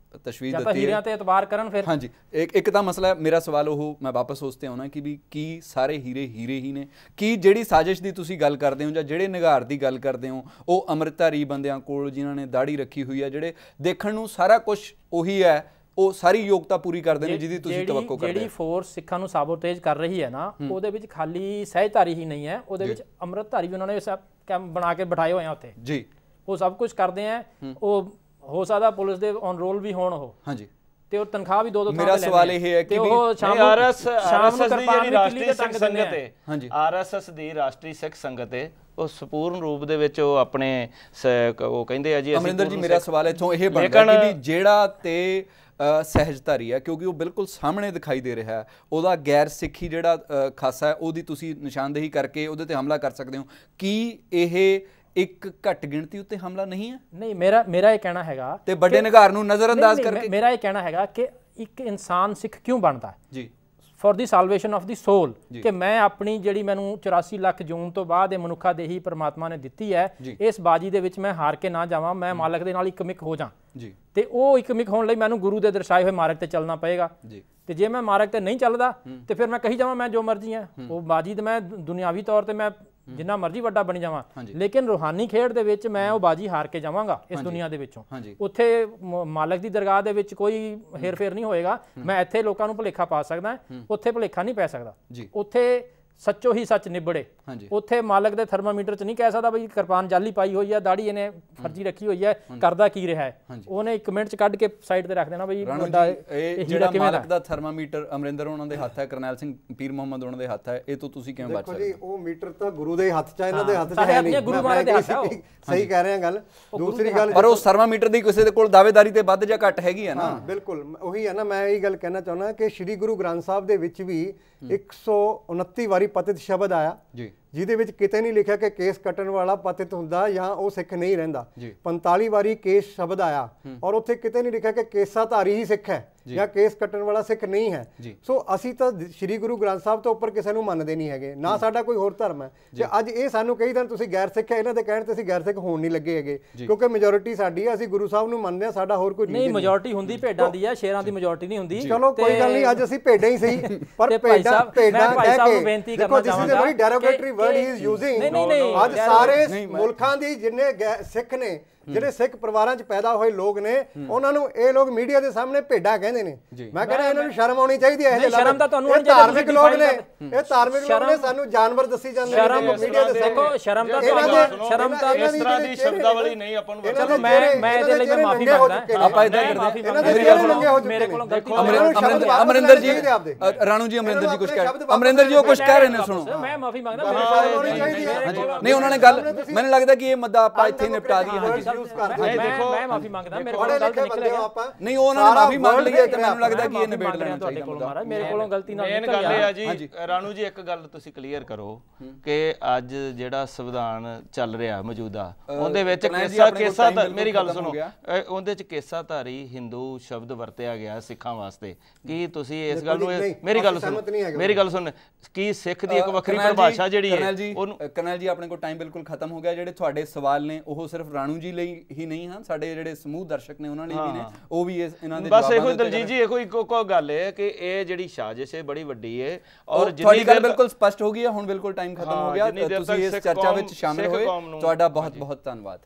ਤਸ਼ਵੀਰ ਦਿੱਤੀ ਹੀਰਿਆਂ ਤੇ ਇਤਬਾਰ ਕਰਨ ਫਿਰ। ਹਾਂਜੀ, ਇੱਕ ਤਾਂ ਮਸਲਾ ਮੇਰਾ ਸਵਾਲ ਉਹ ਮੈਂ ਵਾਪਸ ਉਸ ਤੇ ਆਉਣਾ ਕਿ ਵੀ ਕੀ ਸਾਰੇ ਹੀਰੇ ਹੀ ਨੇ? ਕੀ ਜਿਹੜੀ ਸਾਜ਼ਿਸ਼ ਦੀ ਤੁਸੀਂ ਗੱਲ ਕਰਦੇ ਹੋ ਜਾਂ ਜਿਹੜੇ ਨਿਗਾਰ ਦੀ ਗੱਲ ਕਰਦੇ ਹੋ ਉਹ ਅੰਮ੍ਰਿਤਧਾਰੀ ਬੰਦਿਆਂ ਕੋਲ ਜਿਨ੍ਹਾਂ ਨੇ ਦਾੜੀ ਰੱਖੀ ਹੋਈ ਹੈ, ਜਿਹੜੇ ਦੇਖਣ ਨੂੰ ਸਾਰਾ ਕੁਝ ਉਹੀ ਹੈ, ਉਹ ਸਾਰੀ ਯੋਗਤਾ ਪੂਰੀ ਕਰਦੇ ਨੇ ਜਿਹਦੀ ਤੁਸੀਂ ਤਵੱਕੋ ਕਰਦੇ ਹੋ? ਜਿਹੜੀ ਫੋਰਸ ਸਿੱਖਾਂ ਨੂੰ ਸਾਬੋਟੇਜ ਕਰ ਰਹੀ ਹੈ ਨਾ, ਉਹਦੇ ਵਿੱਚ ਖਾਲੀ ਸਹਿਜਧਾਰੀ ਹੀ ਨਹੀਂ ਹੈ, ਉਹਦੇ ਵਿੱਚ ਅੰਮ੍ਰਿਤਧਾਰੀ ਵੀ ਉਹਨਾਂ ਨੇ ਸਭ ਕੈਂਪ ਬਣਾ ਕੇ ਬਿਠਾਏ ਹੋਏ ਆ ਉੱਥੇ ਜੀ। ਉਹ ਸਭ ਕੁਝ ਕਰਦੇ ਆ। ਉਹ ਹੋ ਸਕਦਾ ਪੁਲਿਸ ਦੇ ਔਨ ਰੋਲ ਵੀ ਹੋਣ ਉਹ। ਹਾਂਜੀ, ਤੇ ਉਹ ਤਨਖਾਹ ਵੀ ਦੋ ਮੇਰਾ ਸਵਾਲ ਇਹ ਹੈ ਕਿ ਆਰਐਸਐਸ ਦੀ ਜਿਹੜੀ ਰਾਸ਼ਟਰੀ ਸਿੱਖ ਸੰਗਤ ਹੈ, ਹਾਂਜੀ ਆਰਐਸਐਸ ਦੀ ਰਾਸ਼ਟਰੀ ਸਿੱਖ ਸੰਗਤ ਹੈ, ਉਹ ਸੰਪੂਰਨ ਰੂਪ ਦੇ ਵਿੱਚ ਉਹ ਆਪਣੇ ਉਹ ਕਹਿੰਦੇ ਆ ਜੀ। ਅਮਰਿੰਦਰ ਜੀ, ਮੇਰਾ ਸਵਾਲ ਇੱਥੋਂ ਇਹ ਬਣਦਾ ਕਿ ਵੀ ਜਿਹੜਾ ਤੇ ਸਹਿਜਧਾਰੀ ਹੈ, ਕਿਉਂਕਿ ਉਹ ਬਿਲਕੁਲ ਸਾਹਮਣੇ ਦਿਖਾਈ ਦੇ ਰਿਹਾ ਹੈ, ਉਹਦਾ ਗੈਰ ਸਿੱਖੀ ਜਿਹੜਾ ਖਾਸਾ ਹੈ ਉਹਦੀ ਤੁਸੀਂ ਨਿਸ਼ਾਨਦੇਹੀ ਕਰਕੇ ਉਹਦੇ ਤੇ ਹਮਲਾ ਕਰ ਸਕਦੇ ਹੋ। ਕੀ ਇਹ ਇੱਕ ਘੱਟ ਗਿਣਤੀ ਉੱਤੇ ਹਮਲਾ ਨਹੀਂ ਹੈ? ਨਹੀਂ, ਮੇਰਾ ਇਹ ਕਹਿਣਾ ਹੈਗਾ ਤੇ ਵੱਡੇ ਨਿਗਾਰ ਨੂੰ ਨਜ਼ਰਅੰਦਾਜ਼ ਕਰਕੇ ਮੇਰਾ ਇਹ ਕਹਿਣਾ ਹੈਗਾ ਕਿ ਇੱਕ ਇਨਸਾਨ ਸਿੱਖ ਕਿਉਂ ਬਣਦਾ ਜੀ? For the salvation of the soul, ਕਿ ਮੈਂ ਆਪਣੀ ਜਿਹੜੀ ਮੈਨੂੰ 84 ਲੱਖ ਜੂਨ ਤੋਂ ਬਾਅਦ ਇਹ ਮਨੁੱਖਾ ਦੇਹੀ ਪ੍ਰਮਾਤਮਾ ਨੇ ਦਿੱਤੀ ਹੈ, ਇਸ ਬਾਜੀ ਦੇ ਵਿੱਚ ਮੈਂ ਹਾਰ ਕੇ ਨਾ ਜਾਵਾਂ, ਮੈਂ ਮਾਲਕ ਦੇ ਨਾਲ ਇੱਕਮਿਕ ਹੋ ਜਾ ਜੀ। ਤੇ ਉਹ ਇੱਕਮਿਕ ਹੋਣ ਲਈ ਮੈਨੂੰ ਗੁਰੂ ਦੇ ਦਰਸਾਏ ਹੋਏ ਮਾਰਗ ਤੇ ਚੱਲਣਾ ਪਏਗਾ ਜੀ। ਤੇ ਜੇ ਮੈਂ ਮਾਰਗ ਤੇ ਨਹੀਂ ਚੱਲਦਾ ਤੇ ਫਿਰ ਮੈਂ ਕਹੀ ਜਾਵਾਂ ਮੈਂ ਜੋ ਮਰਜ਼ੀ ਹਾਂ, ਉਹ ਬਾਜੀ ਤੇ ਮੈਂ ਦੁਨਿਆਵੀ ਤੌਰ ਤੇ ਮੈਂ ਜਿੰਨਾ ਮਰਜ਼ੀ ਵੱਡਾ ਬਣੀ ਜਾਵਾਂ, ਲੇਕਿਨ ਰੂਹਾਨੀ ਖੇਡ ਦੇ ਵਿੱਚ ਮੈਂ ਉਹ ਬਾਜੀ ਹਾਰ ਕੇ ਜਾਵਾਂਗਾ ਇਸ ਦੁਨੀਆ ਦੇ ਵਿੱਚੋਂ। ਉੱਥੇ ਮਾਲਕ ਦੀ ਦਰਗਾਹ ਦੇ ਵਿੱਚ ਕੋਈ ਹੇਰ ਫੇਰ ਨਹੀਂ ਹੋਏਗਾ। ਮੈਂ ਇੱਥੇ ਲੋਕਾਂ ਨੂੰ ਭੁਲੇਖਾ ਪਾ ਸਕਦਾ, ਉੱਥੇ ਭੁਲੇਖਾ ਨਹੀਂ ਪੈ ਸਕਦਾ। ਉੱਥੇ ਸੱਚੋ ਹੀ ਸੱਚ ਨਿਬੜੇ। ਉੱਥੇ ਮਾਲਕ ਦੇ ਥਰਮਾਮੀਟਰ 'ਚ ਨਹੀਂ ਕਹਿ ਸਕਦਾ ਬਈ ਕਿਰਪਾਨ ਜਾਲੀ ਪਾਈ ਹੋਈ ਹੈ, ਦਾੜੀ ਇਹਨੇ ਫਰਜੀ ਰੱਖੀ ਹੋਈ ਹੈ, ਕਰਦਾ ਕੀ ਰਿਹਾ ਹੈ। ਉਹਨੇ 1 ਮਿੰਟ 'ਚ ਕੱਢ ਕੇ ਸਾਈਡ ਤੇ ਰੱਖ ਦੇਣਾ ਬਈ ਜਿਹੜਾ ਮਾਲਕ ਦਾ ਥਰਮਾਮੀਟਰ ਅਮਰਿੰਦਰ ਉਹਨਾਂ ਦੇ ਹੱਥ ਹੈ, ਕਰਨੈਲ ਸਿੰਘ ਪੀਰ ਮੁਹੰਮਦ ਉਹਨਾਂ ਦੇ ਹੱਥ ਹੈ, ਇਹ ਤੋਂ ਤੁਸੀਂ ਕਿਵੇਂ ਬਚ ਸਕਦੇ? ਉਹ ਮੀਟਰ ਤਾਂ ਗੁਰੂ ਦੇ ਹੱਥ 'ਚ ਹੈ, ਇਹਨਾਂ ਦੇ ਹੱਥ 'ਚ ਹੈ ਨਹੀਂ। ਗੁਰੂ ਮਹਾਰਾਜ ਦੇ ਹੱਥ ਹੈ। ਸਹੀ ਕਹਿ ਰਹੇ ਆ ਗੱਲ। ਦੂਸਰੀ ਗੱਲ, ਪਰ ਉਸ ਥਰਮਾਮੀਟਰ ਦੀ ਕਿਸੇ ਦੇ ਕੋਲ ਦਾਅਵੇਦਾਰੀ ਤੇ ਵੱਧ ਜਾਂ ਘੱਟ ਹੈਗੀ ਹੈ ਨਾ। ਬਿਲਕੁਲ ਉਹੀ ਹੈ ਨਾ, ਮੈਂ ਇਹ ਗੱਲ ਕਹਿਣਾ ਚਾਹੁੰਦਾ ਕਿ ਸ੍ਰੀ ਗੁਰੂ ਗ੍ਰੰਥ ਸਾਹਿਬ ਦੇ ਵਿੱਚ ਵੀ 129 ਵਾਰੀ ਪਤਿਤ ਸ਼ਬਦ ਆਇਆ, ਜਿਹਦੇ ਵਿੱਚ ਕਿਤੇ ਨਹੀਂ ਲਿਖਿਆ ਕਿ ਕੇਸ ਕੱਟਣ ਵਾਲਾ ਪਤਿਤ ਹੁੰਦਾ ਜਾਂ ਉਹ ਸਿੱਖ ਨਹੀਂ ਰਹਿੰਦਾ। 45 ਵਾਰੀ ਕੇਸ ਸ਼ਬਦ ਆਇਆ ਔਰ ਉੱਥੇ ਕਿਤੇ ਨਹੀਂ ਲਿਖਿਆ ਕਿ ਕੇਸਾਧਾਰੀ ਹੀ ਸਿੱਖ ਹੈ ਜਾਂ ਕੇਸ ਕੱਟਣ ਵਾਲਾ ਸਿੱਖ ਨਹੀਂ ਹੈ। ਸੋ ਅਸੀਂ ਤਾਂ ਸ੍ਰੀ ਗੁਰੂ ਗ੍ਰੰਥ ਸਾਹਿਬ ਤੋਂ ਉੱਪਰ ਕਿਸੇ ਨੂੰ ਮੰਨਦੇ ਨਹੀਂ ਹੈਗੇ, ਨਾ ਸਾਡਾ ਕੋਈ ਹੋਰ ਧਰਮ ਹੈ। ਤੇ ਅੱਜ ਇਹ ਸਾਨੂੰ ਕਹੀ ਦੇਣ ਤੁਸੀਂ ਗੈਰ ਸਿੱਖ ਹੈ, ਇਹਨਾਂ ਦੇ ਕਹਿਣ ਤੇ ਅਸੀਂ ਗੈਰ ਸਿੱਖ ਹੋਣ ਨਹੀਂ ਲੱਗੇ ਹੈਗੇ, ਕਿਉਂਕਿ ਮੈਜੋਰਿਟੀ ਸਾਡੀ ਹੈ, ਅਸੀਂ ਗੁਰੂ ਸਾਹਿਬ ਨੂੰ ਮੰਨਦੇ ਹਾਂ, ਸਾਡਾ ਹੋਰ ਕੋਈ ਨਹੀਂ। ਮੈਜੋਰਿਟੀ ਹੁੰਦੀ ਭੇਡਾਂ ਦੀ ਹੈ, ਸ਼ੇਰਾਂ ਦੀ ਮੈਜੋਰਿਟੀ ਨਹੀਂ ਹੁੰਦੀ। ਚਲੋ ਕੋਈ ਗੱਲ ਨਹੀਂ, ਅੱਜ ਅਸੀਂ ਭੇਡਾਂ ਹੀ ਸਹੀ, ਪਰ ਭੇਡਾਂ ਕਹਿ ਕੇ ਦੇਖੋ this is a very derogatory word he is using. ਅੱਜ ਸਾਰੇ ਮੁਲਕਾਂ ਦੀ ਜਿੰਨੇ ਸਿੱਖ ਨੇ, ਜਿਹੜੇ ਸਿੱਖ ਪਰਿਵਾਰਾਂ 'ਚ ਪੈਦਾ ਹੋਏ ਲੋਕ ਨੇ, ਉਹਨਾਂ ਨੂੰ ਇਹ ਲੋਕ ਮੀਡੀਆ ਦੇ ਸਾਹਮਣੇ ਭੇਡਾਂ ਕਹਿੰਦੇ ਨੇ। ਮੈਂ ਕਹਿੰਦਾ ਇਹਨਾਂ ਨੂੰ ਸ਼ਰਮ ਆਉਣੀ ਚਾਹੀਦੀ ਹੈ। ਸ਼ਰਮ ਤਾਂ ਤੁਹਾਨੂੰ ਇਹ ਧਾਰਮਿਕ ਲੋਕ ਨੇ, ਇਹ ਧਾਰਮਿਕ ਲੋਕ ਨੇ, ਸਾਨੂੰ ਜਾਨਵਰ ਦੱਸੀ ਜਾਂਦੇ ਨੇ ਮੀਡੀਆ ਦੇ ਸਾਹਮਣੇ। ਸ਼ਰਮ ਤਾਂ ਇਸ ਤਰ੍ਹਾਂ ਦੀ ਸ਼ਬਦਾਵਲੀ ਨਹੀਂ ਆਪਾਂ ਨੂੰ। ਚਲੋ ਮੈਂ ਇਹਦੇ ਲਈ ਮਾਫੀ ਮੰਗਦਾ। ਆਪਾਂ ਇਦਾਂ ਕਰਦੇ ਹਾਂ, ਮੇਰੇ ਕੋਲੋਂ ਗਲਤੀ ਅਮਰਿੰਦਰ ਜੀ, ਰਾਣੂ ਜੀ, ਅਮਰਿੰਦਰ ਜੀ ਕੁਝ ਕਹਿ, ਅਮਰਿੰਦਰ ਜੀ ਉਹ ਕੁਝ ਕਹਿ ਰਹੇ ਨੇ, ਸੁਣੋ। ਮੈਂ ਮਾਫੀ ਮੰਗਦਾ। ਨਹੀਂ, ਉਹਨਾਂ ਨੇ ਗੱਲ, ਮੈਨੂੰ ਲੱਗਦਾ ਕਿ ਇਹ ਮੁੱਦਾ ਆਪਾਂ ਇੱਥੇ ਨਿਪਟਾ ਦਈਏ। ਮੈਂ ਮਾਫੀ ਮੰਗਦਾ, ਮੇਰੇ ਕੋਲੋਂ ਗਲਤੀ ਨਿਕਲਿਆ। ਨਹੀਂ, ਉਹਨਾਂ ਨੇ ਮਾਫੀ ਮੰਗ ਲਈ ਹੈ ਤੇ ਮੈਨੂੰ ਲੱਗਦਾ ਕਿ ਇਹ ਨਿਬੇੜ ਲੈਣਾ ਤੁਹਾਡੇ ਕੋਲੋਂ ਮਹਾਰਾਜ, ਮੇਰੇ ਕੋਲੋਂ ਗਲਤੀ ਨਾਲ ਮੇਨ ਗੱਲ ਇਹ ਆ ਜੀ। ਰਾਣੂ ਜੀ, ਇੱਕ ਗੱਲ ਤੁਸੀਂ ਕਲੀਅਰ ਕਰੋ ਕਿ ਅੱਜ ਜਿਹੜਾ ਸੰਵਿਧਾਨ ਚੱਲ ਰਿਹਾ ਮੌਜੂਦਾ, ਉਹਦੇ ਵਿੱਚ ਕੇਸਾ, ਮੇਰੀ ਗੱਲ ਸੁਣੋ, ਉਹਦੇ 'ਚ ਕੇਸਾਧਾਰੀ ਹਿੰਦੂ ਸ਼ਬਦ ਵਰਤਿਆ ਗਿਆ ਸਿੱਖਾਂ ਵਾਸਤੇ। ਕੀ ਤੁਸੀਂ ਇਸ ਗੱਲ ਨੂੰ, ਮੇਰੀ ਗੱਲ ਸੁਣ, ਕੀ ਸਿੱਖ ਦੀ ਇੱਕ ਵੱਖਰੀ ਪਰਿਭਾਸ਼ਾ ਜਿਹੜੀ ਹੈ ਉਹਨੂੰ? ਕਰਨੈਲ ਜੀ, ਆਪਣੇ ਕੋਲ ਟਾਈਮ ਬਿਲਕੁਲ ਖਤਮ ਹੋ ਗਿਆ। ਜਿਹੜੇ ਤੁਹਾਡੇ ਸਵਾਲ ਨੇ ਉਹ ਸਿਰਫ ਰਾਣੂ ਜੀ ਲਈ ਹੀ ਨਹੀਂ ਹਨ, ਸਾਡੇ ਜਿਹੜੇ ਸਮੂਹ ਦਰਸ਼ਕ ਨੇ ਉਹਨਾਂ ਲਈ ਵੀ ਨੇ, ਉਹ ਵੀ ਇਹਨਾਂ ਦੇ ਬਸ ਇਹੋ ਦਲਜੀਤ ਜੀ, ਇਹੋ ਇੱਕੋ ਗੱਲ ਹੈ ਕਿ ਇਹ ਜਿਹੜੀ ਸਾਜ਼ਿਸ਼ ਹੈ ਬੜੀ ਵੱਡੀ ਹੈ ਔਰ ਤੁਹਾਡੀ ਗੱਲ ਬਿਲਕੁਲ ਸਪਸ਼ਟ ਹੋ ਗਈ ਹੈ। ਹੁਣ ਬਿਲਕੁਲ ਟਾਈਮ ਖਤਮ ਹੋ ਗਿਆ। ਤੁਸੀਂ ਇਸ ਚਰਚਾ ਵਿੱਚ ਸ਼ਾਮਿਲ ਹੋਏ, ਤੁਹਾਡਾ ਬਹੁਤ ਬਹੁਤ ਧੰਨਵਾਦ।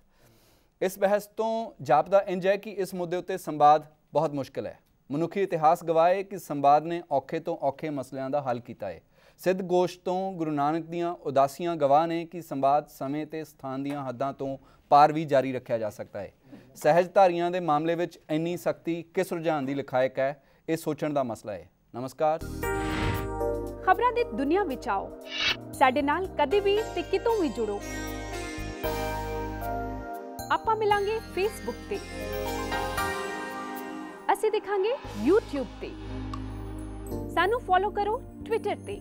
ਇਸ ਬਹਿਸ ਤੋਂ ਜਾਪਦਾ ਇੰਜ ਹੈ ਕਿ ਇਸ ਮੁੱਦੇ ਉੱਤੇ ਸੰਵਾਦ ਬਹੁਤ ਮੁਸ਼ਕਿਲ ਹੈ। ਮਨੁੱਖੀ ਇਤਿਹਾਸ ਗਵਾਹ ਹੈ ਕਿ ਸੰਵਾਦ ਨੇ ਔਖੇ ਤੋਂ ਔਖੇ ਮਸਲਿਆਂ ਦਾ ਹੱਲ ਕੀਤਾ ਹੈ। ਸਿੱਧ ਗੋਸ਼ ਤੋਂ ਗੁਰੂ ਨਾਨਕ ਦੀਆਂ ਉਦਾਸੀਆਂ ਗਵਾਹ ਨੇ ਕਿ ਸੰਵਾਦ ਸਮੇਂ ਤੇ ਸਥਾਨ ਦੀਆਂ ਹੱਦਾਂ ਤੋਂ ਪਾਰ ਵੀ ਜਾਰੀ ਰੱਖਿਆ ਜਾ ਸਕਦਾ ਹੈ। ਸਹਿਜਧਾਰੀਆਂ ਦੇ ਮਾਮਲੇ ਵਿੱਚ ਇੰਨੀ ਸਖਤੀ ਕਿਸ ਰੁਝਾਨ ਦੀ ਲਿਖਾਇਕ ਹੈ, ਇਹ ਸੋਚਣ ਦਾ ਮਸਲਾ ਹੈ। ਨਮਸਕਾਰ। ਖਬਰਾਂ ਦੀ ਦੁਨੀਆ ਵਿੱਚ ਆਓ, ਸਾਡੇ ਨਾਲ ਕਦੇ ਵੀ ਤੇ ਕਿਤੋਂ ਵੀ ਜੁੜੋ। ਆਪਾਂ ਮਿਲਾਂਗੇ ਫੇਸਬੁੱਕ ਤੇ, ਅਸੀਂ ਦਿਖਾਂਗੇ YouTube ਤੇ, ਸਾਨੂੰ ਫੋਲੋ ਕਰੋ ਟਵਿੱਟਰ ਤੇ।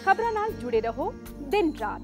ਖਬਰਾਂ ਨਾਲ ਜੁੜੇ ਰਹੋ ਦਿਨ ਰਾਤ।